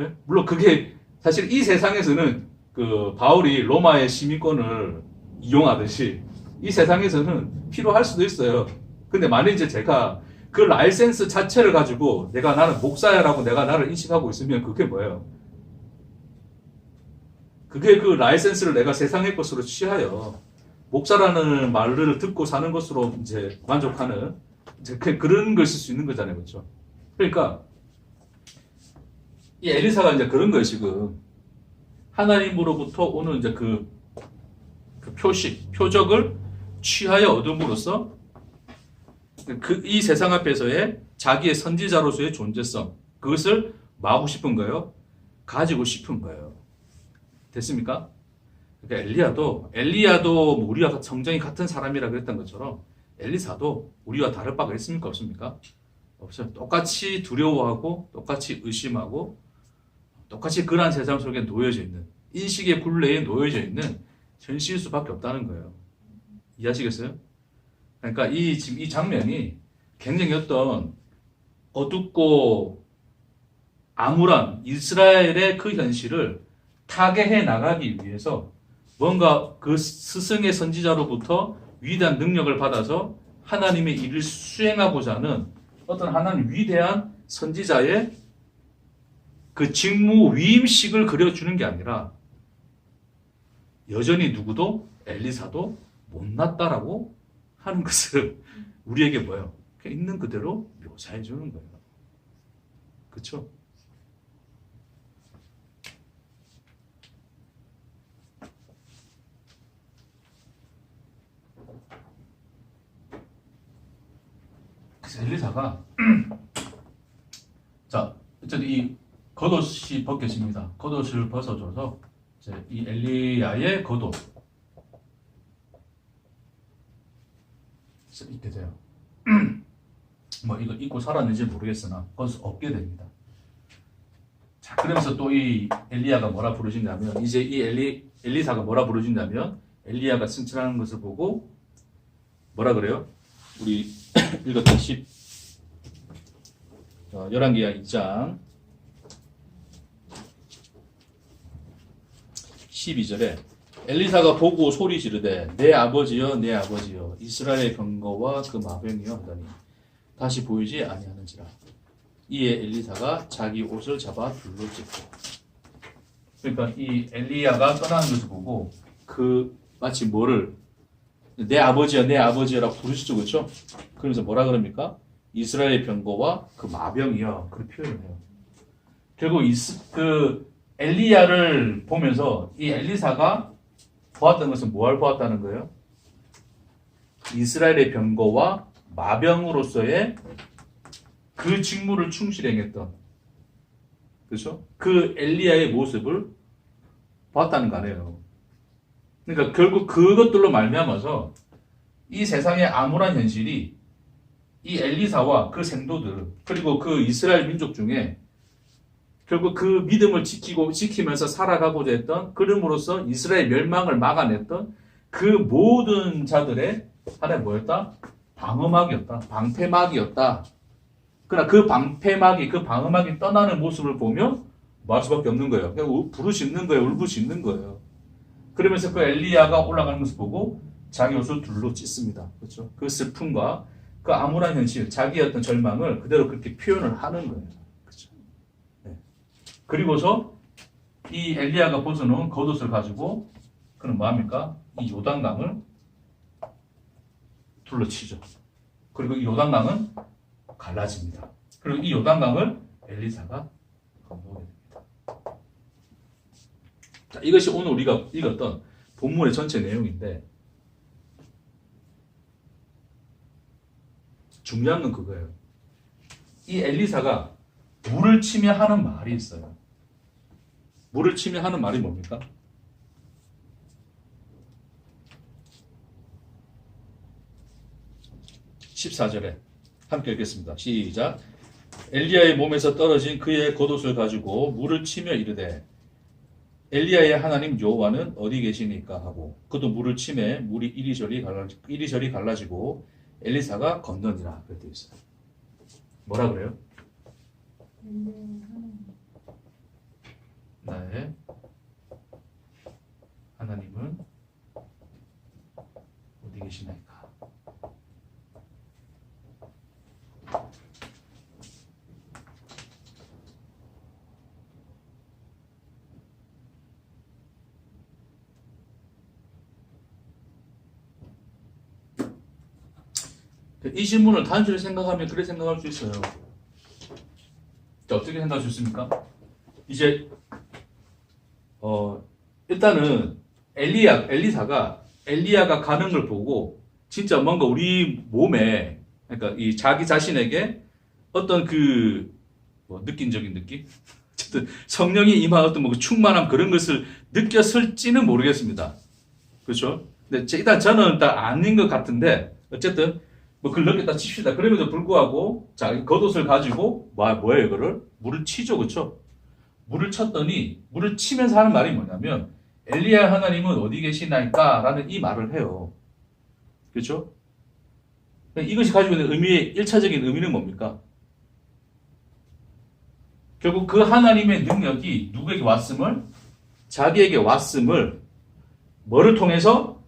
예? 물론 그게 사실 이 세상에서는 그 바울이 로마의 시민권을 이용하듯이 이 세상에서는 필요할 수도 있어요. 근데 만약 이제 제가 그 라이센스 자체를 가지고 내가 나는 목사야라고 내가 나를 인식하고 있으면 그게 뭐예요? 그게 그 라이센스를 내가 세상의 것으로 취하여 목사라는 말을 듣고 사는 것으로 이제 만족하는 이제 그런 것일 수 있는 거잖아요. 그렇죠? 그러니까 이 엘리사가 이제 그런 거예요, 지금. 하나님으로부터 오는 이제 그 표적을 취하여 얻음으로써 이 세상 앞에서의 자기의 선지자로서의 존재성, 그것을 뭐 하고 싶은 거예요? 가지고 싶은 거예요. 됐습니까? 그러니까 엘리야도 뭐 우리와 성정이 같은 사람이라 그랬던 것처럼 엘리사도 우리와 다를 바가 있습니까? 없습니까? 없어요. 똑같이 두려워하고 똑같이 의심하고 똑같이 그러한 세상 속에 놓여져 있는 인식의 굴레에 놓여져 있는 현실일 수밖에 없다는 거예요. 이해하시겠어요? 그러니까 지금 이 장면이 굉장히 어떤 어둡고 암울한 이스라엘의 그 현실을 타개해 나가기 위해서 뭔가 그 스승의 선지자로부터 위대한 능력을 받아서 하나님의 일을 수행하고자 하는 어떤 하나님 위대한 선지자의 그 직무 위임식을 그려주는 게 아니라 여전히 누구도 엘리사도 못났다라고 하는 것을 우리에게 뭐예요? 그냥 있는 그대로 묘사해 주는 거예요. 그렇죠? 그래서 엘리사가 자, 어쨌든 이 겉옷이 벗겨집니다. 겉옷을 벗어줘서 이제 이 엘리야의 겉옷 입게 돼요. 뭐 이거 입고 살았는지 모르겠으나 겉옷 얻게 됩니다. 자, 그러면서 또 이 엘리야가 뭐라 부르신다면 이제 이 엘리사가 뭐라 부르신다면 엘리야가 승천하는 것을 보고 뭐라 그래요? 우리 읽었던 11기야 2장 12절에 엘리사가 보고 소리 지르되 내 아버지여 내 아버지여 이스라엘의 병거와 그 마병이여 하더니 다시 보이지 아니하는지라. 이에 엘리사가 자기 옷을 잡아 둘로 찢고. 그러니까 이 엘리야가 떠나는 것을 보고 그 마치 뭐를 내 아버지여 내 아버지여라고 부르시죠, 그렇죠? 그러면서 뭐라 그럽니까? 이스라엘의 병거와 그 마병이여, 그렇게 표현해요. 결국 그 엘리야를 보면서 이 엘리사가 보았던 것은 뭘 보았다는 거예요? 이스라엘의 병거와 마병으로서의 그 직무를 충실히 행했던, 그렇죠? 그 엘리야의 모습을 보았다는 거 아니에요. 그러니까 결국 그것들로 말미암아서 이 세상의 암울한 현실이 이 엘리사와 그 생도들 그리고 그 이스라엘 민족 중에 결국 그 믿음을 지키면서 살아가고자 했던 그름으로써 이스라엘 멸망을 막아냈던 그 모든 자들의 하나의 뭐였다? 방어막이었다. 방패막이었다. 그러나 그 방어막이 떠나는 모습을 보며 뭐 할 수밖에 없는 거예요. 그냥 부르짖는 거예요. 울부짖는 거예요. 그러면서 그 엘리야가 올라가는 것을 보고 자기 옷을 둘로 찢습니다. 그렇죠? 그 슬픔과 그 암울한 현실, 자기의 어떤 절망을 그대로 그렇게 표현을 하는 거예요. 그렇죠? 네. 그리고서 이 엘리야가 벗어놓은 겉옷을 가지고 그는 뭐 합니까? 이 요단강을 둘러치죠. 그리고 이 요단강은 갈라집니다. 그리고 이 요단강을 엘리사가 건너게 됩니다. 자, 이것이 오늘 우리가 읽었던 본문의 전체 내용인데 중요한 건 그거예요. 이 엘리사가 물을 치며 하는 말이 있어요. 물을 치며 하는 말이 뭡니까? 14절에 함께 읽겠습니다. 시작. 엘리야의 몸에서 떨어진 그의 겉옷을 가지고 물을 치며 이르되 엘리야의 하나님 여호와는 어디 계시니까 하고 그도 물을 치매 물이 이리저리 갈라지고 엘리사가 건너니라 그렇게 되어 있어요. 뭐라 그래요? 나의 하나님은 어디 계시나이까? 이 질문을 단순히 생각하면 그렇게 생각할 수 있어요. 자, 어떻게 생각할 수 있습니까? 이제 일단은 엘리야가 가는 걸 보고 진짜 뭔가 우리 몸에, 그러니까 이 자기 자신에게 어떤 느낌적인 느낌? 어쨌든 성령이 임한 어떤 뭐 충만함 그런 것을 느꼈을지는 모르겠습니다. 그렇죠? 근데 일단 저는 일단 아닌 것 같은데 어쨌든 뭐 그걸 느꼈다 칩시다. 그럼에도 불구하고 자 겉옷을 가지고 뭐예요 이거를? 물을 치죠, 그렇죠? 물을 쳤더니 물을 치면서 하는 말이 뭐냐면 엘리야 하나님은 어디 계시나이까? 라는 이 말을 해요. 그렇죠? 이것이 가지고 있는 의미의 1차적인 의미는 뭡니까? 결국 그 하나님의 능력이 누구에게 왔음을? 자기에게 왔음을 뭐를 통해서?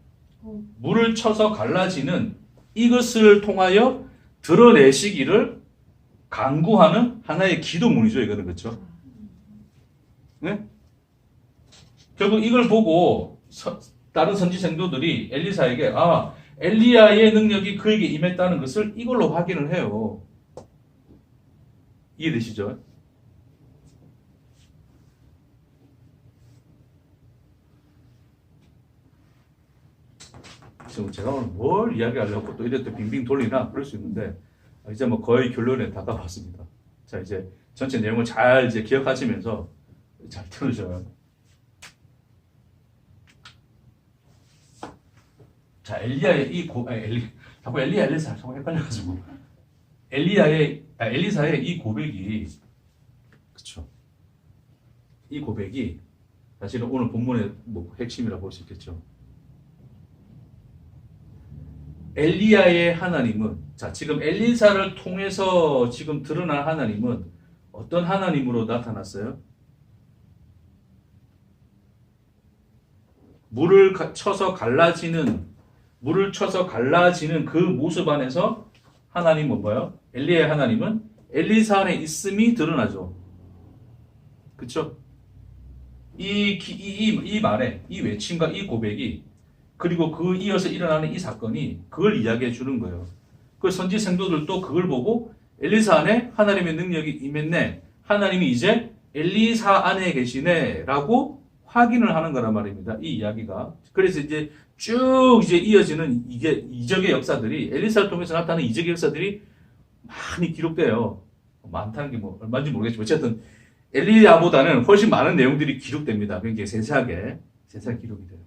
물을 쳐서 갈라지는 이것을 통하여 드러내시기를 간구하는 하나의 기도문이죠. 이거는 그렇죠? 네? 결국 이걸 보고 다른 선지 생도들이 엘리사에게 엘리야의 능력이 그에게 임했다는 것을 이걸로 확인을 해요. 이해되시죠? 지금 제가 오늘 뭘 이야기하려고 또 이렇게 빙빙 돌리나 그럴 수 있는데 이제 뭐 거의 결론에 다가왔습니다. 자 이제 전체 내용을 잘 이제 기억하시면서 잘 들으셔요. 자 엘리야의 자꾸 엘리사 자꾸 헷갈려가지고 엘리사의 이 고백이 그쵸? 이 고백이 사실은 오늘 본문의 뭐 핵심이라고 볼 수 있겠죠. 엘리야의 하나님은 자 지금 엘리사를 통해서 지금 드러난 하나님은 어떤 하나님으로 나타났어요? 물을 쳐서 갈라지는 그 모습 안에서 하나님은 뭐예요? 엘리야의 하나님은 엘리사 안에 있음이 드러나죠. 그쵸? 이 말에 이 외침과 이 고백이 그리고 그 이어서 일어나는 이 사건이 그걸 이야기해 주는 거예요. 그 선지 생도들도 그걸 보고 엘리사 안에 하나님의 능력이 임했네. 하나님이 이제 엘리사 안에 계시네. 라고 확인을 하는 거란 말입니다. 이 이야기가. 그래서 이제 쭉 이제 이어지는 이적의 역사들이 엘리사를 통해서 나타나는 이적의 역사들이 많이 기록돼요. 많다는 게 뭐 얼마인지 모르겠지만 어쨌든 엘리야보다는 훨씬 많은 내용들이 기록됩니다. 굉장히 세세하게 기록이 돼요.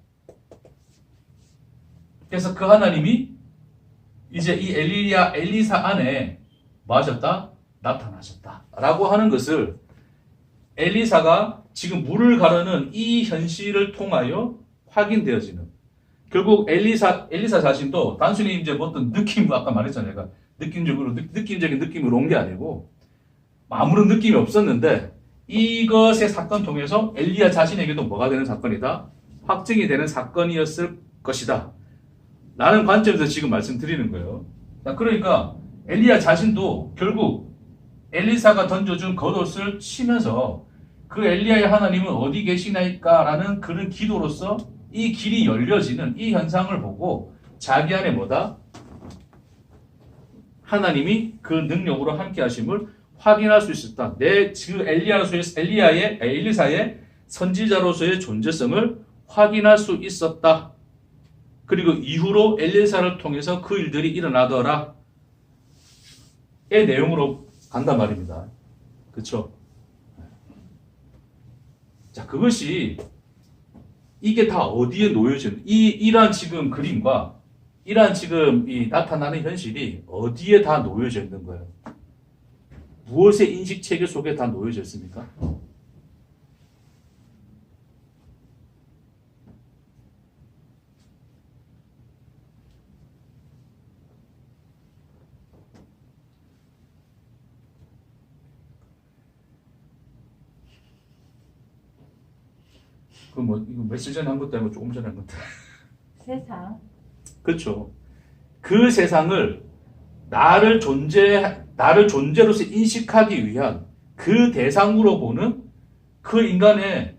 그래서 그 하나님이 이제 이 엘리사 안에 뭐 하셨다? 나타나셨다. 라고 하는 것을 엘리사가 지금 물을 가르는 이 현실을 통하여 확인되어지는 결국 엘리사 자신도 단순히 이제 어떤 느낌, 아까 말했잖아요. 내가 느낌적인 느낌으로 온 게 아니고 아무런 느낌이 없었는데 이것의 사건 통해서 엘리야 자신에게도 뭐가 되는 사건이다? 확증이 되는 사건이었을 것이다. 라는 관점에서 지금 말씀드리는 거예요. 그러니까 엘리야 자신도 결국 엘리사가 던져준 겉옷을 치면서 그 엘리야의 하나님은 어디 계시나이까? 라는 그런 기도로서 이 길이 열려지는 이 현상을 보고 자기 안에 뭐다? 하나님이 그 능력으로 함께 하심을 확인할 수 있었다. 엘리사의 선지자로서의 존재성을 확인할 수 있었다. 그리고 이후로 엘리사를 통해서 그 일들이 일어나더라. 의 내용으로 간단 말입니다. 그쵸? 자, 그것이 이게 다 어디에 놓여진 이러한 지금 그림과 이러한 지금 이 나타나는 현실이 어디에 다 놓여져 있는 거예요? 무엇의 인식 체계 속에 다 놓여져 있습니까? 그 뭐 이거 며칠 전에 한 것도 아니고 조금 전에 한 것도 아니고. 세상. 그렇죠. 그 세상을 나를 존재로서 인식하기 위한 그 대상으로 보는 그 인간의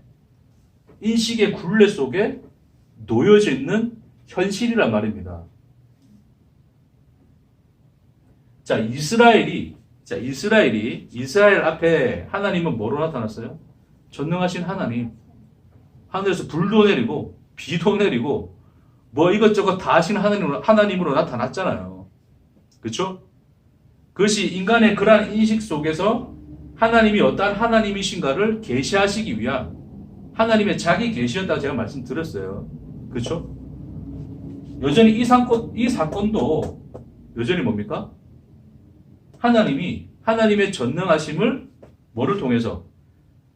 인식의 굴레 속에 놓여져 있는 현실이란 말입니다. 자, 이스라엘 앞에 하나님은 뭐로 나타났어요? 전능하신 하나님. 하늘에서 불도 내리고 비도 내리고 뭐 이것저것 다 하시는 하나님으로 나타났잖아요. 그렇죠? 그것이 인간의 그러한 인식 속에서 하나님이 어떠한 하나님이신가를 계시하시기 위한 하나님의 자기 계시였다고 제가 말씀드렸어요. 그렇죠? 여전히 이 사건도 여전히 뭡니까? 하나님의 전능하심을 뭐를 통해서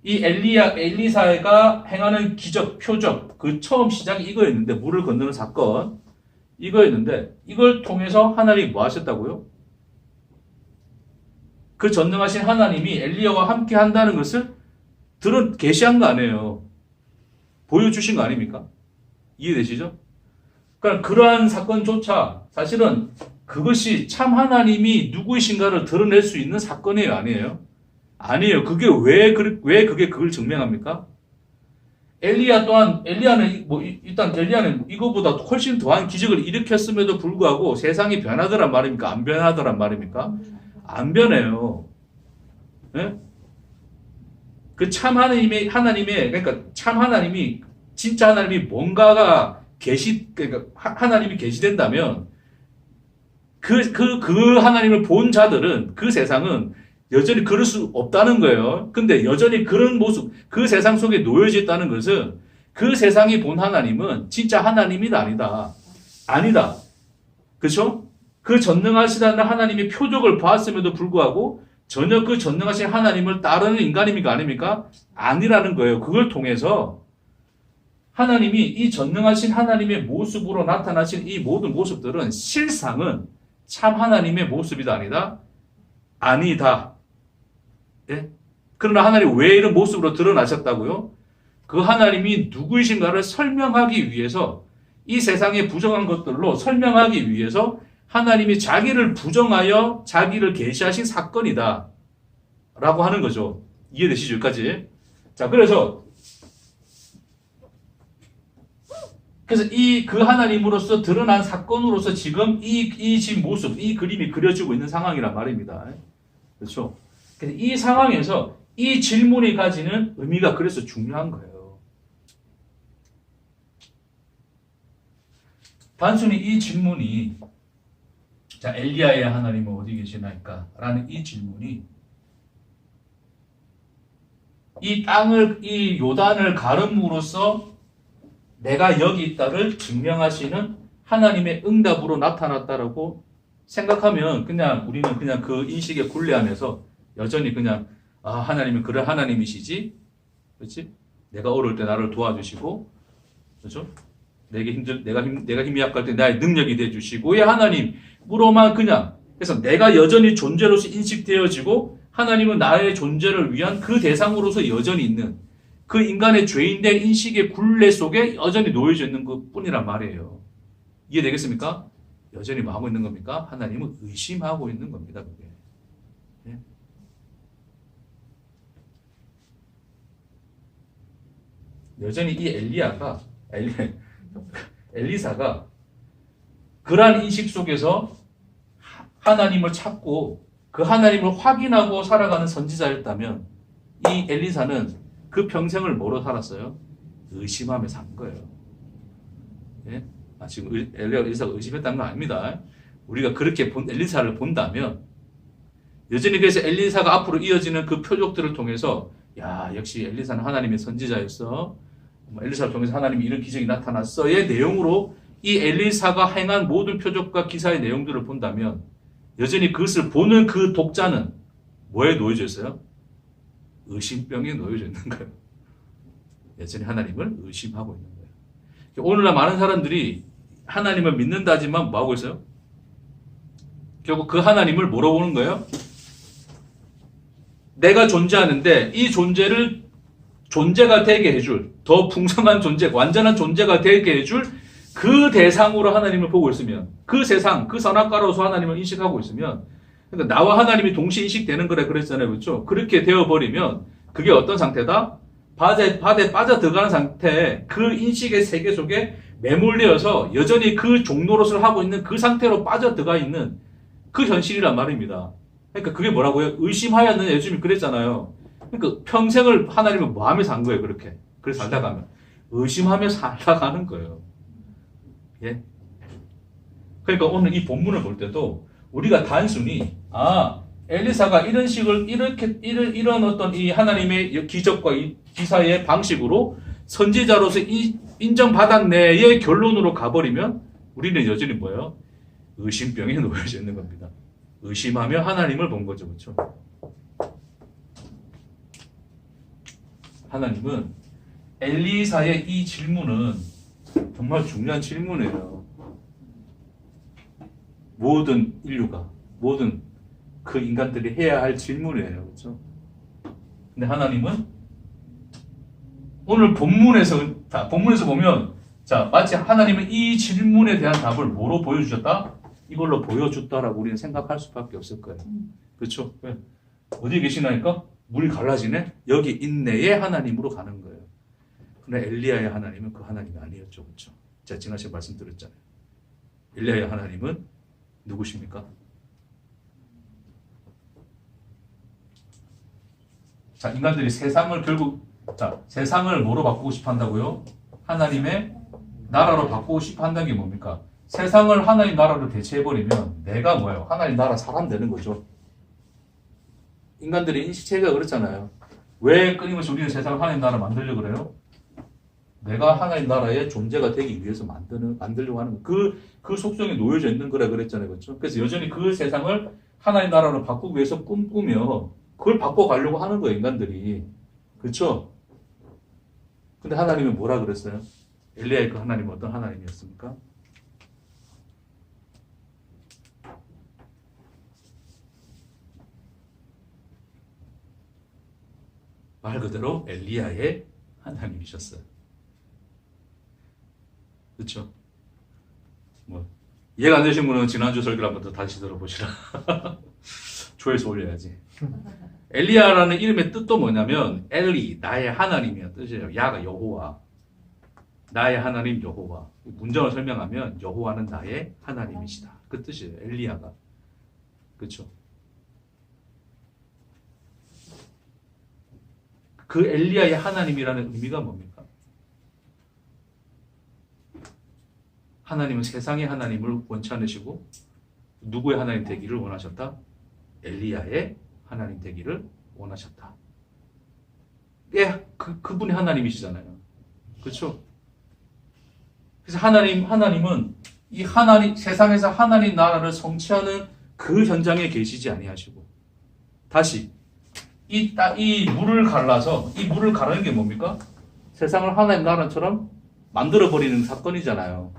이 엘리사가 행하는 기적, 표적, 그 처음 시작이 이거였는데, 물을 건너는 사건, 이거였는데, 이걸 통해서 하나님이 뭐 하셨다고요? 그 전능하신 하나님이 엘리야와 함께 한다는 것을 계시한 거 아니에요. 보여주신 거 아닙니까? 이해되시죠? 그러니까 그러한 사건조차 사실은 그것이 참 하나님이 누구이신가를 드러낼 수 있는 사건이에요, 아니에요? 아니에요. 그게 왜 그게 그걸 증명합니까? 엘리야는 이거보다 훨씬 더한 기적을 일으켰음에도 불구하고 세상이 변하더란 말입니까? 안 변하더란 말입니까? 안 변해요. 네? 그 참 하나님의, 그러니까 참 하나님이, 진짜 하나님이 뭔가가 그러니까 하나님이 계시된다면 그 하나님을 본 자들은 그 세상은 여전히 그럴 수 없다는 거예요. 근데 여전히 그런 모습, 그 세상 속에 놓여져 있다는 것은 그 세상이 본 하나님은 진짜 하나님이 아니다. 아니다. 그렇죠? 그 전능하시다는 하나님의 표적을 보았음에도 불구하고 전혀 그 전능하신 하나님을 따르는 인간입니까? 아닙니까? 아니라는 거예요. 그걸 통해서 하나님이 이 전능하신 하나님의 모습으로 나타나신 이 모든 모습들은 실상은 참 하나님의 모습이다. 아니다? 아니다. 예? 그러나 하나님이 왜 이런 모습으로 드러나셨다고요? 그 하나님이 누구이신가를 설명하기 위해서 이 세상의 부정한 것들로 설명하기 위해서 하나님이 자기를 부정하여 자기를 계시하신 사건이다 라고 하는 거죠. 이해되시죠? 여기까지. 자, 그래서 그 하나님으로서 드러난 사건으로서 지금 지금 모습, 이 그림이 그려지고 있는 상황이란 말입니다. 그렇죠? 이 상황에서 이 질문이 가지는 의미가 그래서 중요한 거예요. 단순히 이 질문이 자, 엘리야의 하나님은 어디 계시나이까? 라는 이 질문이 이 요단을 가름으로써 내가 여기 있다를 증명하시는 하나님의 응답으로 나타났다라고 생각하면 우리는 그냥 그 인식에 굴레하면서 여전히 그냥 하나님은 그런 하나님이시지, 그렇지? 내가 어려울 때 나를 도와주시고, 그렇죠? 내가 힘이 약할 때 나의 능력이 돼주시고의 하나님으로만 그래서 내가 여전히 존재로서 인식되어지고 하나님은 나의 존재를 위한 그 대상으로서 여전히 있는 그 인간의 죄인된 인식의 굴레 속에 여전히 놓여져 있는 것 뿐이란 말이에요. 이해되겠습니까? 여전히 뭐 하고 있는 겁니까? 하나님은 의심하고 있는 겁니다. 그게. 네? 여전히 이 엘리사가 그러한 인식 속에서 하나님을 찾고 그 하나님을 확인하고 살아가는 선지자였다면 이 엘리사는 그 평생을 뭐로 살았어요? 의심하며 산 거예요. 예? 지금 엘리사가 의심했다는 건 아닙니다. 우리가 그렇게 엘리사를 본다면 여전히 그래서 엘리사가 앞으로 이어지는 그 표적들을 통해서 역시 엘리사는 하나님의 선지자였어. 엘리사를 통해서 하나님이 이런 기적이 나타났어의 내용으로 이 엘리사가 행한 모든 표적과 기사의 내용들을 본다면 여전히 그것을 보는 그 독자는 뭐에 놓여져 있어요? 의심병에 놓여져 있는 거예요. 여전히 하나님을 의심하고 있는 거예요. 오늘날 많은 사람들이 하나님을 믿는다지만 뭐 하고 있어요? 결국 그 하나님을 뭐로 보는 거예요? 내가 존재하는데 이 존재를 존재가 되게 해줄, 더 풍성한 존재, 완전한 존재가 되게 해줄 그 대상으로 하나님을 보고 있으면, 그 세상, 그 선악과로서 하나님을 인식하고 있으면, 그러니까 나와 하나님이 동시에 인식되는 거라 그랬잖아요. 그렇죠? 그렇게 되어버리면 그게 어떤 상태다? 바다에 빠져 들어가는 상태에 그 인식의 세계 속에 매몰되어서 여전히 그 종노릇을 하고 있는 그 상태로 빠져 들어가 있는 그 현실이란 말입니다. 그러니까 그게 뭐라고요? 의심하였느냐 요즘에 그랬잖아요. 그러니까 평생을 하나님을 뭐 하며 산 거예요, 그렇게. 그래서 살다 가면. 의심하며 살다 가는 거예요. 예? 그러니까 오늘 이 본문을 볼 때도 우리가 단순히, 엘리사가 이런 식을, 이런 어떤 이 하나님의 기적과 이 기사의 방식으로 선지자로서 인정받았네의 결론으로 가버리면 우리는 여전히 뭐예요? 의심병에 놓여져 있는 겁니다. 의심하며 하나님을 본 거죠. 그렇죠? 하나님은 엘리사의 이 질문은 정말 중요한 질문이에요. 모든 인류가, 모든 그 인간들이 해야 할 질문이에요. 그렇죠? 근데 하나님은 오늘 본문에서 보면, 자, 마치 하나님은 이 질문에 대한 답을 뭐로 보여주셨다? 이걸로 보여줬다라고 우리는 생각할 수밖에 없을 거예요. 그렇죠? 왜? 어디에 계시나니까? 물이 갈라지네? 여기 있네의 하나님으로 가는 거예요. 그러나 엘리야의 하나님은 그 하나님이 아니었죠. 그렇죠? 제가 지난 시간에 말씀드렸잖아요. 엘리야의 하나님은 누구십니까? 자, 인간들이 세상을 세상을 뭐로 바꾸고 싶어 한다고요? 하나님의 나라로 바꾸고 싶어 한다는 게 뭡니까? 세상을 하나님 나라로 대체해버리면 내가 뭐예요? 하나님 나라 사람 되는 거죠. 인간들의 인식체계가 그렇잖아요. 왜 끊임없이 우리는 세상을 하나님 나라 만들려고 그래요? 내가 하나님 나라의 존재가 되기 위해서 만들려고 하는 그 속성에 놓여져 있는 거라 그랬잖아요. 그렇죠? 그래서 여전히 그 세상을 하나님 나라로 바꾸기 위해서 꿈꾸며 그걸 바꿔가려고 하는 거예요, 인간들이. 그렇죠? 근데 하나님은 뭐라 그랬어요? 엘리야의 그 하나님은 어떤 하나님이었습니까? 말 그대로 엘리야의 하나님이셨어요. 그렇죠? 뭐 이해가 안 되신 분은 지난주 설교를 한번 더 다시 들어보시라. 조회수 올려야지. 엘리야라는 이름의 뜻도 뭐냐면 엘리, 나의 하나님이야 뜻이에요. 야가 여호와, 나의 하나님 여호와. 문장을 설명하면 여호와는 나의 하나님이시다. 그 뜻이에요. 엘리야가. 그렇죠? 그 엘리야의 하나님이라는 의미가 뭡니까? 하나님은 세상의 하나님을 원치 않으시고 누구의 하나님 되기를 원하셨다? 엘리야의 하나님 되기를 원하셨다. 예, 그분이 하나님이시잖아요. 그렇죠? 그래서 하나님은 이 세상에서 하나님 나라를 성취하는 그 현장에 계시지 아니하시고 다시 이 물을 갈라서 이 물을 가르는 게 뭡니까? 세상을 하나님 나라처럼 만들어버리는 사건이잖아요.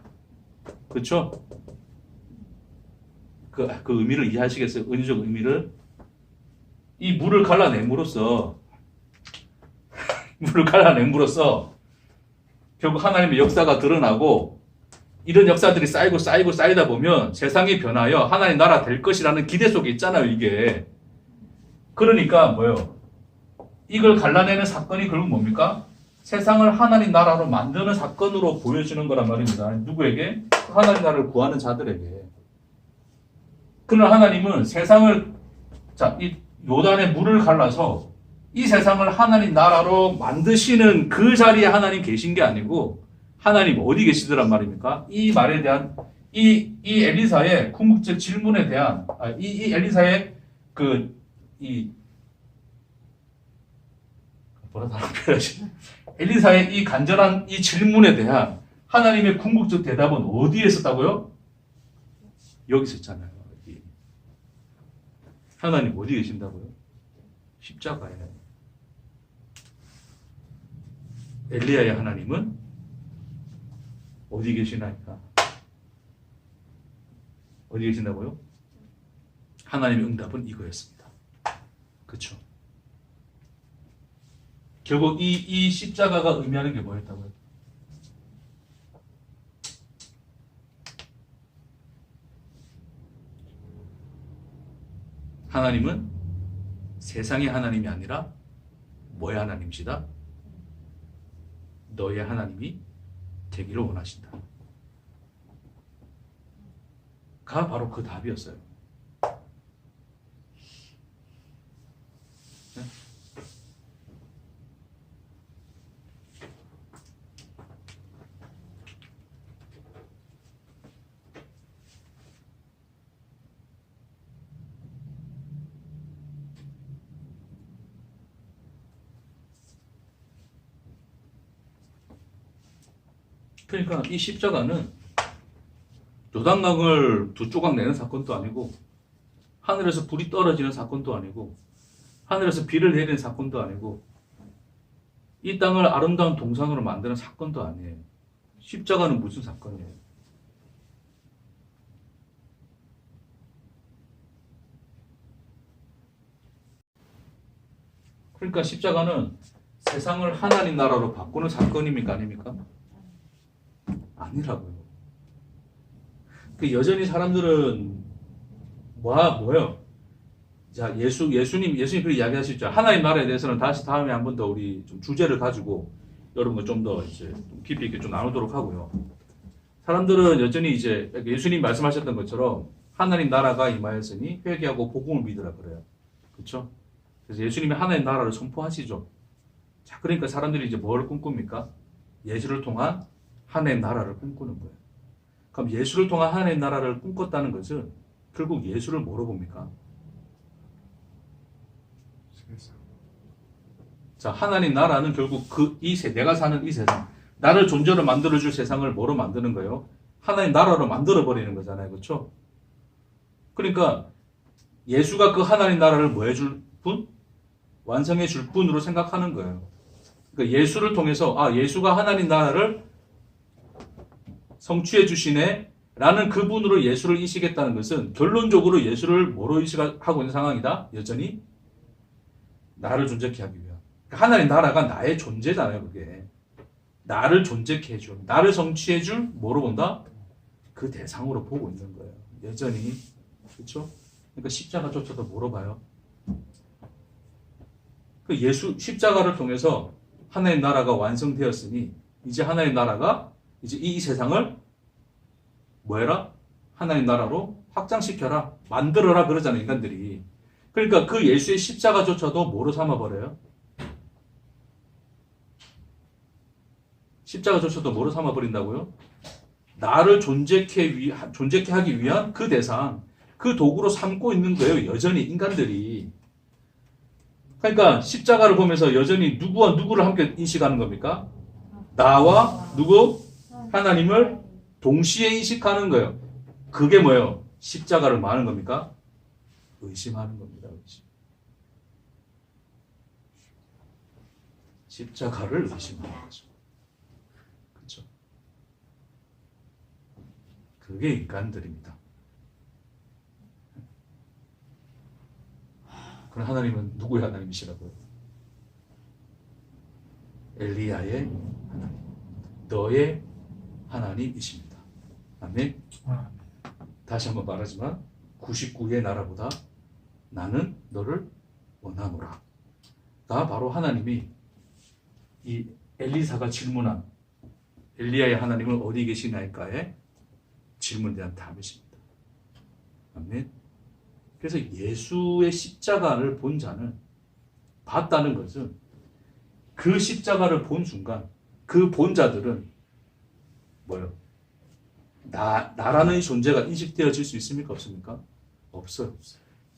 그렇죠? 그 의미를 이해하시겠어요? 은유적 의미를? 이 물을 갈라냄으로써 결국 하나님의 역사가 드러나고 이런 역사들이 쌓이다 보면 세상이 변하여 하나님 나라 될 것이라는 기대 속에 있잖아요, 이게. 그러니까 뭐예요? 이걸 갈라내는 사건이 결국 뭡니까? 세상을 하나님 나라로 만드는 사건으로 보여지는 거란 말입니다. 누구에게? 하나님 나라를 구하는 자들에게. 그러나 하나님은 세상을, 이 요단의 물을 갈라서 이 세상을 하나님 나라로 만드시는 그 자리에 하나님 계신 게 아니고 하나님 어디 계시더란 말입니까? 이 말에 대한 이 엘리사의 궁극적 질문에 대한 이 엘리사의 엘리사의 이 간절한 이 질문에 대한 하나님의 궁극적 대답은 어디에 있었다고요? 여기 있었잖아요. 여기. 하나님 어디 계신다고요? 십자가에. 엘리야의 하나님은 어디 계시나이까? 어디 계신다고요? 하나님의 응답은 이거였습니다. 그렇죠? 결국 이 십자가가 의미하는 게 뭐였다고요? 하나님은 세상의 하나님이 아니라 뭐의 하나님이시다? 너의 하나님이 되기를 원하신다. 가 바로 그 답이었어요. 네? 그러니까 이 십자가는 요단강을 두 조각 내는 사건도 아니고 하늘에서 불이 떨어지는 사건도 아니고 하늘에서 비를 내리는 사건도 아니고 이 땅을 아름다운 동산으로 만드는 사건도 아니에요. 십자가는 무슨 사건이에요? 그러니까 십자가는 세상을 하나님 나라로 바꾸는 사건입니까? 아닙니까? 아니라고요. 그 여전히 사람들은 뭐요? 자, 예수님 그렇게 이야기하시죠. 하나님 나라에 대해서는 다음에 한 번 더 우리 좀 주제를 가지고 여러분과 좀 더 이제 좀 깊이 있게 좀 나누도록 하고요. 사람들은 여전히 이제 예수님 말씀하셨던 것처럼 하나님 나라가 임하였으니 회개하고 복음을 믿으라 그래요. 그렇죠? 그래서 예수님이 하나님 나라를 선포하시죠. 자, 그러니까 사람들이 이제 뭘 꿈꿉니까? 예수를 통한 하나님 나라를 꿈꾸는 거예요. 그럼 예수를 통한 하나님 나라를 꿈꿨다는 것은 결국 예수를 뭐로 봅니까? 세상. 자, 하나님 나라는 결국 내가 사는 이 세상, 나를 존재로 만들어줄 세상을 뭐로 만드는 거예요? 하나님 나라로 만들어버리는 거잖아요. 그렇죠? 그러니까 예수가 그 하나님 나라를 뭐 해줄 분? 완성해 줄 분으로 생각하는 거예요. 그러니까 예수를 통해서 예수가 하나님 나라를 성취해 주시네 라는 그분으로 예수를 인식했다는 것은 결론적으로 예수를 뭐로 인식하고 있는 상황이다? 여전히 나를 존재케 하기 위한. 그러니까 하나님 나라가 나의 존재잖아요. 그게 나를 존재케 해줄, 나를 성취해 줄 뭐로 본다? 그 대상으로 보고 있는 거예요. 여전히. 그렇죠? 그러니까 십자가조차도 뭐로 봐요? 그 예수 십자가를 통해서 하나님 나라가 완성되었으니 이제 하나님 나라가 이제 이 세상을 뭐해라? 하나님 나라로 확장시켜라. 만들어라 그러잖아요. 인간들이. 그러니까 그 예수의 십자가조차도 뭐로 삼아버려요? 십자가조차도 뭐로 삼아버린다고요? 나를 존재케 하기 위한 그 대상, 그 도구로 삼고 있는 거예요. 여전히 인간들이. 그러니까 십자가를 보면서 여전히 누구와 누구를 함께 인식하는 겁니까? 나와 누구? 하나님을 동시에 인식하는 거예요. 그게 뭐예요? 십자가를 뭐 하는 겁니까? 의심하는 겁니다. 의심. 십자가를 의심하는 거죠. 그렇죠? 그게 인간들입니다. 그럼 하나님은 누구의 하나님이시라고요? 엘리야의 하나님, 너의 하나님이십니다. 아멘. 다시 한번 말하지만 99의 나라보다 나는 너를 원하노라. 가 바로 하나님이 이 엘리사가 질문한 엘리야의 하나님은 어디 계시나이까의 질문에 대한 답이십니다. 아멘. 그래서 예수의 십자가를 본 자는 봤다는 것은 그 십자가를 본 순간 그 본 자들은 뭐요? 나라는 존재가 인식되어질 수 있습니까? 없습니까? 없어요.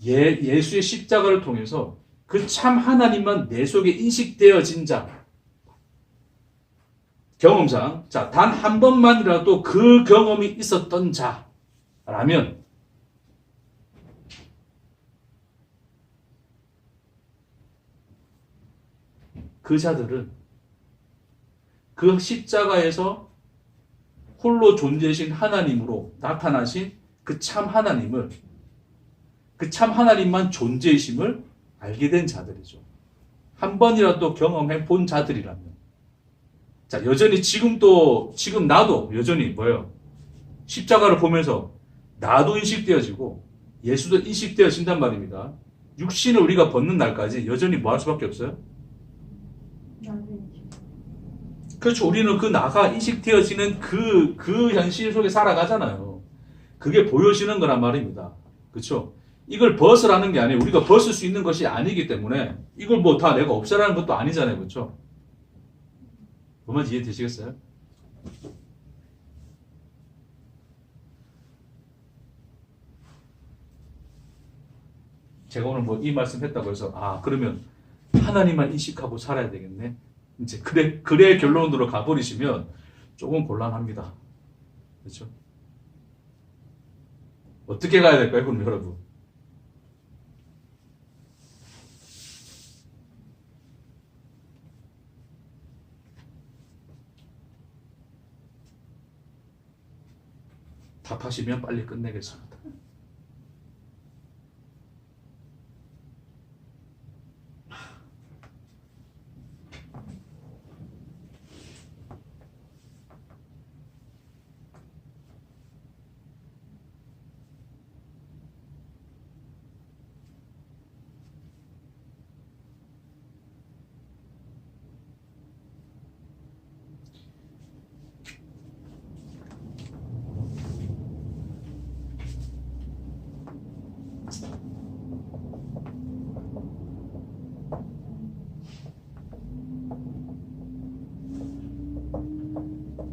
예수의 십자가를 통해서 그 참 하나님만 내 속에 인식되어진 자, 경험상, 자, 단 한 번만이라도 그 경험이 있었던 자라면 그 자들은 그 십자가에서 홀로 존재이신 하나님으로 나타나신 그 참 하나님을, 그 참 하나님만 존재이심을 알게 된 자들이죠. 한 번이라도 경험해 본 자들이라면. 자, 여전히 지금 나도 여전히 뭐예요? 십자가를 보면서 나도 인식되어지고 예수도 인식되어진단 말입니다. 육신을 우리가 벗는 날까지 여전히 뭐 할 수밖에 없어요? 나는 그렇죠. 우리는 그 나가 인식되어지는 그 현실 속에 살아가잖아요. 그게 보여지는 거란 말입니다. 그렇죠. 이걸 벗으라는 게 아니에요. 우리가 벗을 수 있는 것이 아니기 때문에 이걸 뭐 다 내가 없애라는 것도 아니잖아요. 그렇죠. 뭔 말인지 이해되시겠어요? 제가 오늘 뭐 이 말씀 했다고 해서 그러면 하나님만 인식하고 살아야 되겠네. 이제 그래 결론으로 가버리시면 조금 곤란합니다. 그렇죠? 어떻게 가야 될까요, 그럼 여러분? 답하시면 빨리 끝내겠습니다.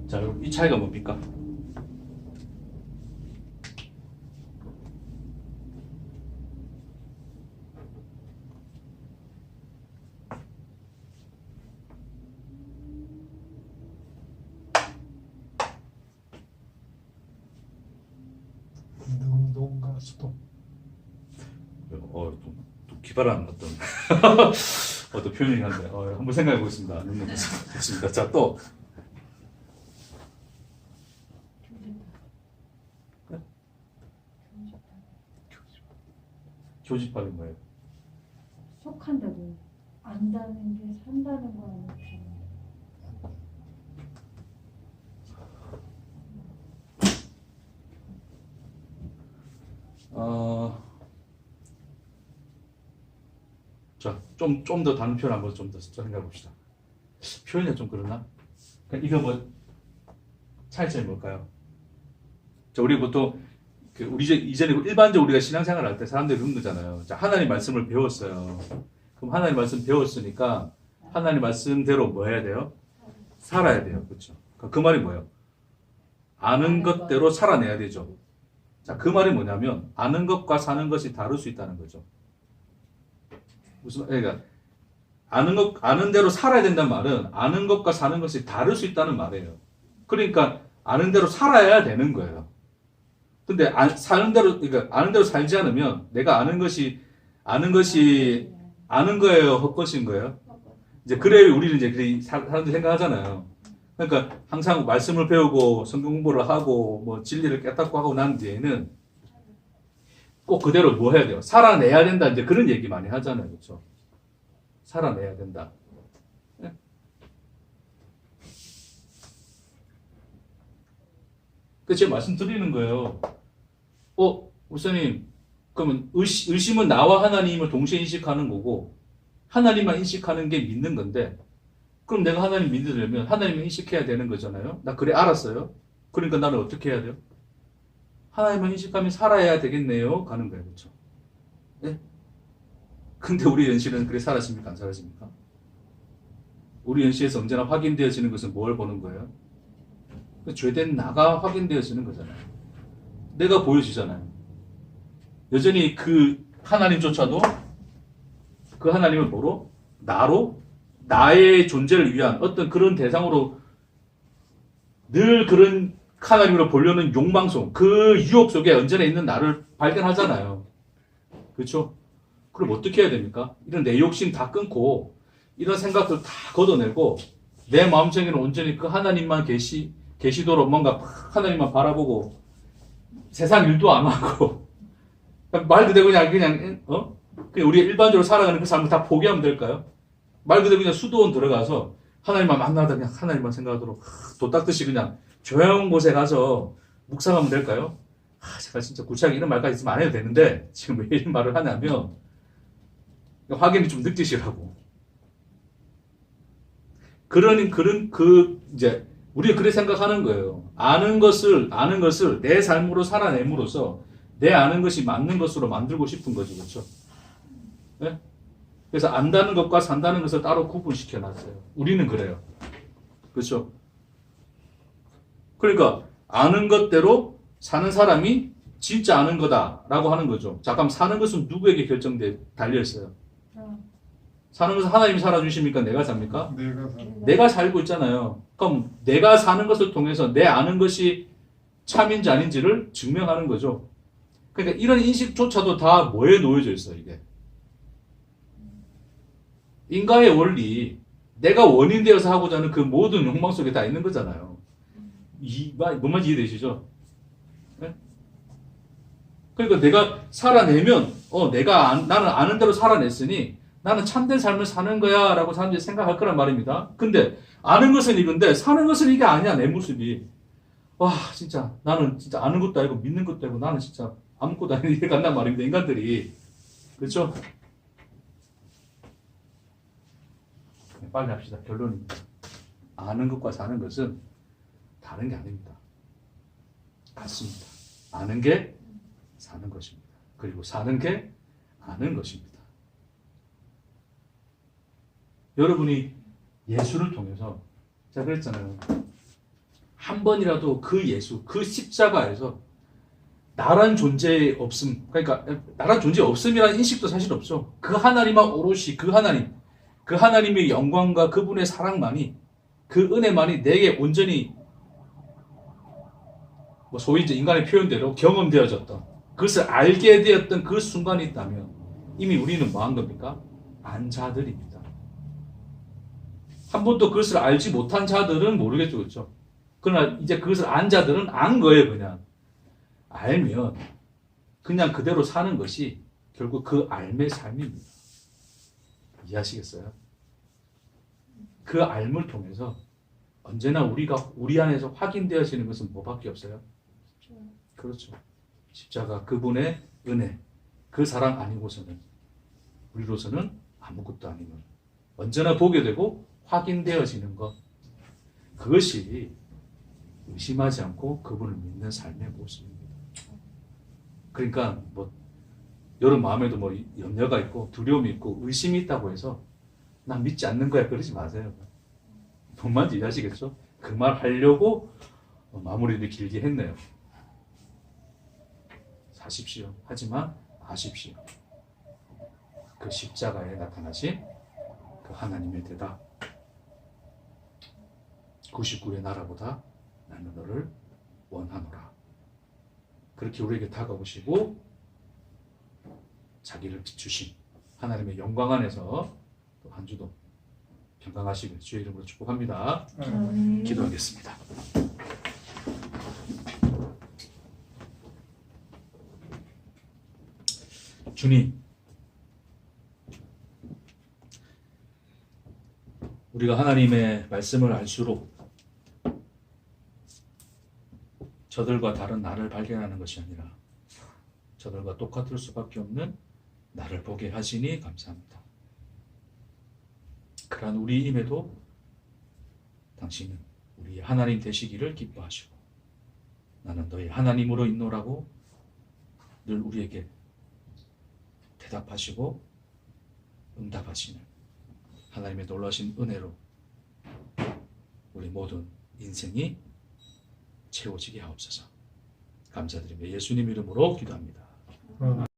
자, 여러분, 이 차이가 뭡니까? 능동과 수동. 또 기발한 어떤 표현이 한데, 한번 생각해 보겠습니다. 좋습니다. 자, 또. 교집합이 뭐예요? 속한다고 안다는 게 산다는 거랑 같이. 자, 좀 더 다른 표현 한번 좀 더 생각해 봅시다. 표현이 좀 그러나? 이거 뭐 차이점이 뭘까요? 자, 우리 보통 우리 이전에 일반적으로 우리가 신앙생활 할 때 사람들이 그런 거잖아요. 자, 하나님 말씀을 배웠어요. 그럼 하나님 말씀 배웠으니까 하나님 말씀대로 뭐 해야 돼요? 살아야 돼요. 그렇죠? 그 말이 뭐예요? 아는 것대로 살아내야 되죠. 자, 그 말이 뭐냐면 아는 것과 사는 것이 다를 수 있다는 거죠. 그러니까 아는 대로 살아야 된다는 말은 아는 것과 사는 것이 다를 수 있다는 말이에요. 그러니까 아는 대로 살아야 되는 거예요. 근데 그러니까 아는 대로 살지 않으면 내가 아는 것이 아는 거예요, 헛것인 거예요. 이제 그래 우리는 이제 사람들이 생각하잖아요. 그러니까 항상 말씀을 배우고 성경 공부를 하고 뭐 진리를 깨닫고 하고 난 뒤에는 꼭 그대로 뭐 해야 돼요? 살아내야 된다. 이제 그런 얘기 많이 하잖아요. 그렇죠? 살아내야 된다. 네? 그 제가 말씀드리는 거예요. 목사님, 그러면 의심은 나와 하나님을 동시에 인식하는 거고 하나님만 인식하는 게 믿는 건데 그럼 내가 하나님 믿으려면 하나님을 인식해야 되는 거잖아요. 나 그래 알았어요. 그러니까 나는 어떻게 해야 돼요? 하나님을 인식하면 살아야 되겠네요. 가는 거예요. 그렇죠? 네? 근데 우리 현실은 그래 살았습니까? 안 살았습니까? 우리 현실에서 언제나 확인되어지는 것은 뭘 보는 거예요? 죄된 나가 확인되어지는 거잖아요. 내가 보여지잖아요. 여전히 그 하나님조차도 그 하나님을 뭐로? 나의 존재를 위한 어떤 그런 대상으로 늘 그런 하나님으로 보려는 욕망성, 그 유혹 속에 언제나 있는 나를 발견하잖아요. 그렇죠? 그럼 어떻게 해야 됩니까? 이런 내 욕심 다 끊고 이런 생각들 다 걷어내고 내 마음속에는 온전히 그 하나님만 계시도록 뭔가 하나님만 바라보고 세상 일도 안 하고 말 그대로 그냥 우리 일반적으로 살아가는 그 삶을 다 포기하면 될까요? 말 그대로 그냥 수도원 들어가서 하나님만 만나다 그냥 하나님만 생각하도록 도 닦듯이 그냥 조용한 곳에 가서 묵상하면 될까요? 제가 진짜 구체하게 이런 말까지 있으면 안 해도 되는데 지금 왜 이런 말을 하냐면 확인이 좀 느끼시라고. 이제 우리가 그렇게 생각하는 거예요. 아는 것을 내 삶으로 살아냄으로써 내 아는 것이 맞는 것으로 만들고 싶은 거죠, 그렇죠? 네? 그래서 안다는 것과 산다는 것을 따로 구분시켜 놨어요. 우리는 그래요. 그렇죠? 그러니까 아는 것대로 사는 사람이 진짜 아는 거다라고 하는 거죠. 잠깐 사는 것은 누구에게 달려 있어요? 사는 것은 하나님이 살아주십니까? 내가 삽니까? 내가 사는 내가 살고 있잖아요. 그럼 내가 사는 것을 통해서 내 아는 것이 참인지 아닌지를 증명하는 거죠. 그러니까 이런 인식조차도 다 뭐에 놓여져 있어요, 이게. 인간의 원리, 내가 원인 되어서 하고자 하는 그 모든 욕망 속에 다 있는 거잖아요. 뭔 말인지 이해되시죠? 네? 그러니까 내가 살아내면, 나는 아는 대로 살아냈으니 나는 참된 삶을 사는 거야 라고 사람들이 생각할 거란 말입니다. 근데 아는 것은 이건데 사는 것은 이게 아니야, 내 모습이. 와, 진짜 나는 진짜 아는 것도 아니고 믿는 것도 아니고 나는 진짜 아무것도 아닌 일에 간단 말입니다, 인간들이. 그렇죠? 빨리 합시다. 결론입니다. 아는 것과 사는 것은 다른 게 아닙니다. 같습니다. 아는 게 사는 것입니다. 그리고 사는 게 아는 것입니다. 여러분이 예수를 통해서 제가 그랬잖아요. 한 번이라도 그 예수, 그 십자가에서 나란 존재의 없음, 그러니까 나란 존재의 없음이라는 인식도 사실 없죠. 그 하나님만 오롯이 그 하나님의 영광과 그분의 사랑만이, 그 은혜만이 내게 온전히 소위 이제 인간의 표현대로 경험되어졌던, 그것을 알게 되었던 그 순간이 있다면 이미 우리는 뭐 한 겁니까? 안 자들입니다. 한 번도 그것을 알지 못한 자들은 모르겠죠, 그렇죠? 그러나 이제 그것을 안 자들은 안 거예요, 그냥. 알면 그냥 그대로 사는 것이 결국 그 삶의 삶입니다. 이해하시겠어요? 그 알을 통해서 언제나 우리 안에서 확인되어지는 것은 뭐밖에 없어요? 그렇죠. 십자가, 그분의 은혜, 그 사랑 아니고서는 우리로서는 아무것도 아니면 언제나 보게 되고 확인되어지는 것, 그것이 의심하지 않고 그분을 믿는 삶의 모습입니다. 그러니까 여러분 마음에도 염려가 있고 두려움이 있고 의심이 있다고 해서 난 믿지 않는 거야 그러지 마세요. 뭔 말인지 이해하시겠죠? 그 말 하려고 마무리를 길게 했네요. 사십시오. 하지만 아십시오. 그 십자가에 나타나신 그 하나님의 대답. 99의 나라보다 나는 너를 원하노라. 그렇게 우리에게 다가오시고 자기를 비추신 하나님의 영광 안에서 또 한 주도 평강하시길 주의 이름으로 축복합니다. 기도하겠습니다. 주님, 우리가 하나님의 말씀을 알수록 저들과 다른 나를 발견하는 것이 아니라 저들과 똑같을 수밖에 없는 나를 보게 하시니 감사합니다. 그러한 우리임에도 당신은 우리의 하나님 되시기를 기뻐하시고 나는 너의 하나님으로 있노라고 늘 우리에게 대답하시고 응답하시는 하나님의 놀라신 은혜로 우리 모든 인생이 채워지게 하옵소서. 감사드리며 예수님 이름으로 기도합니다.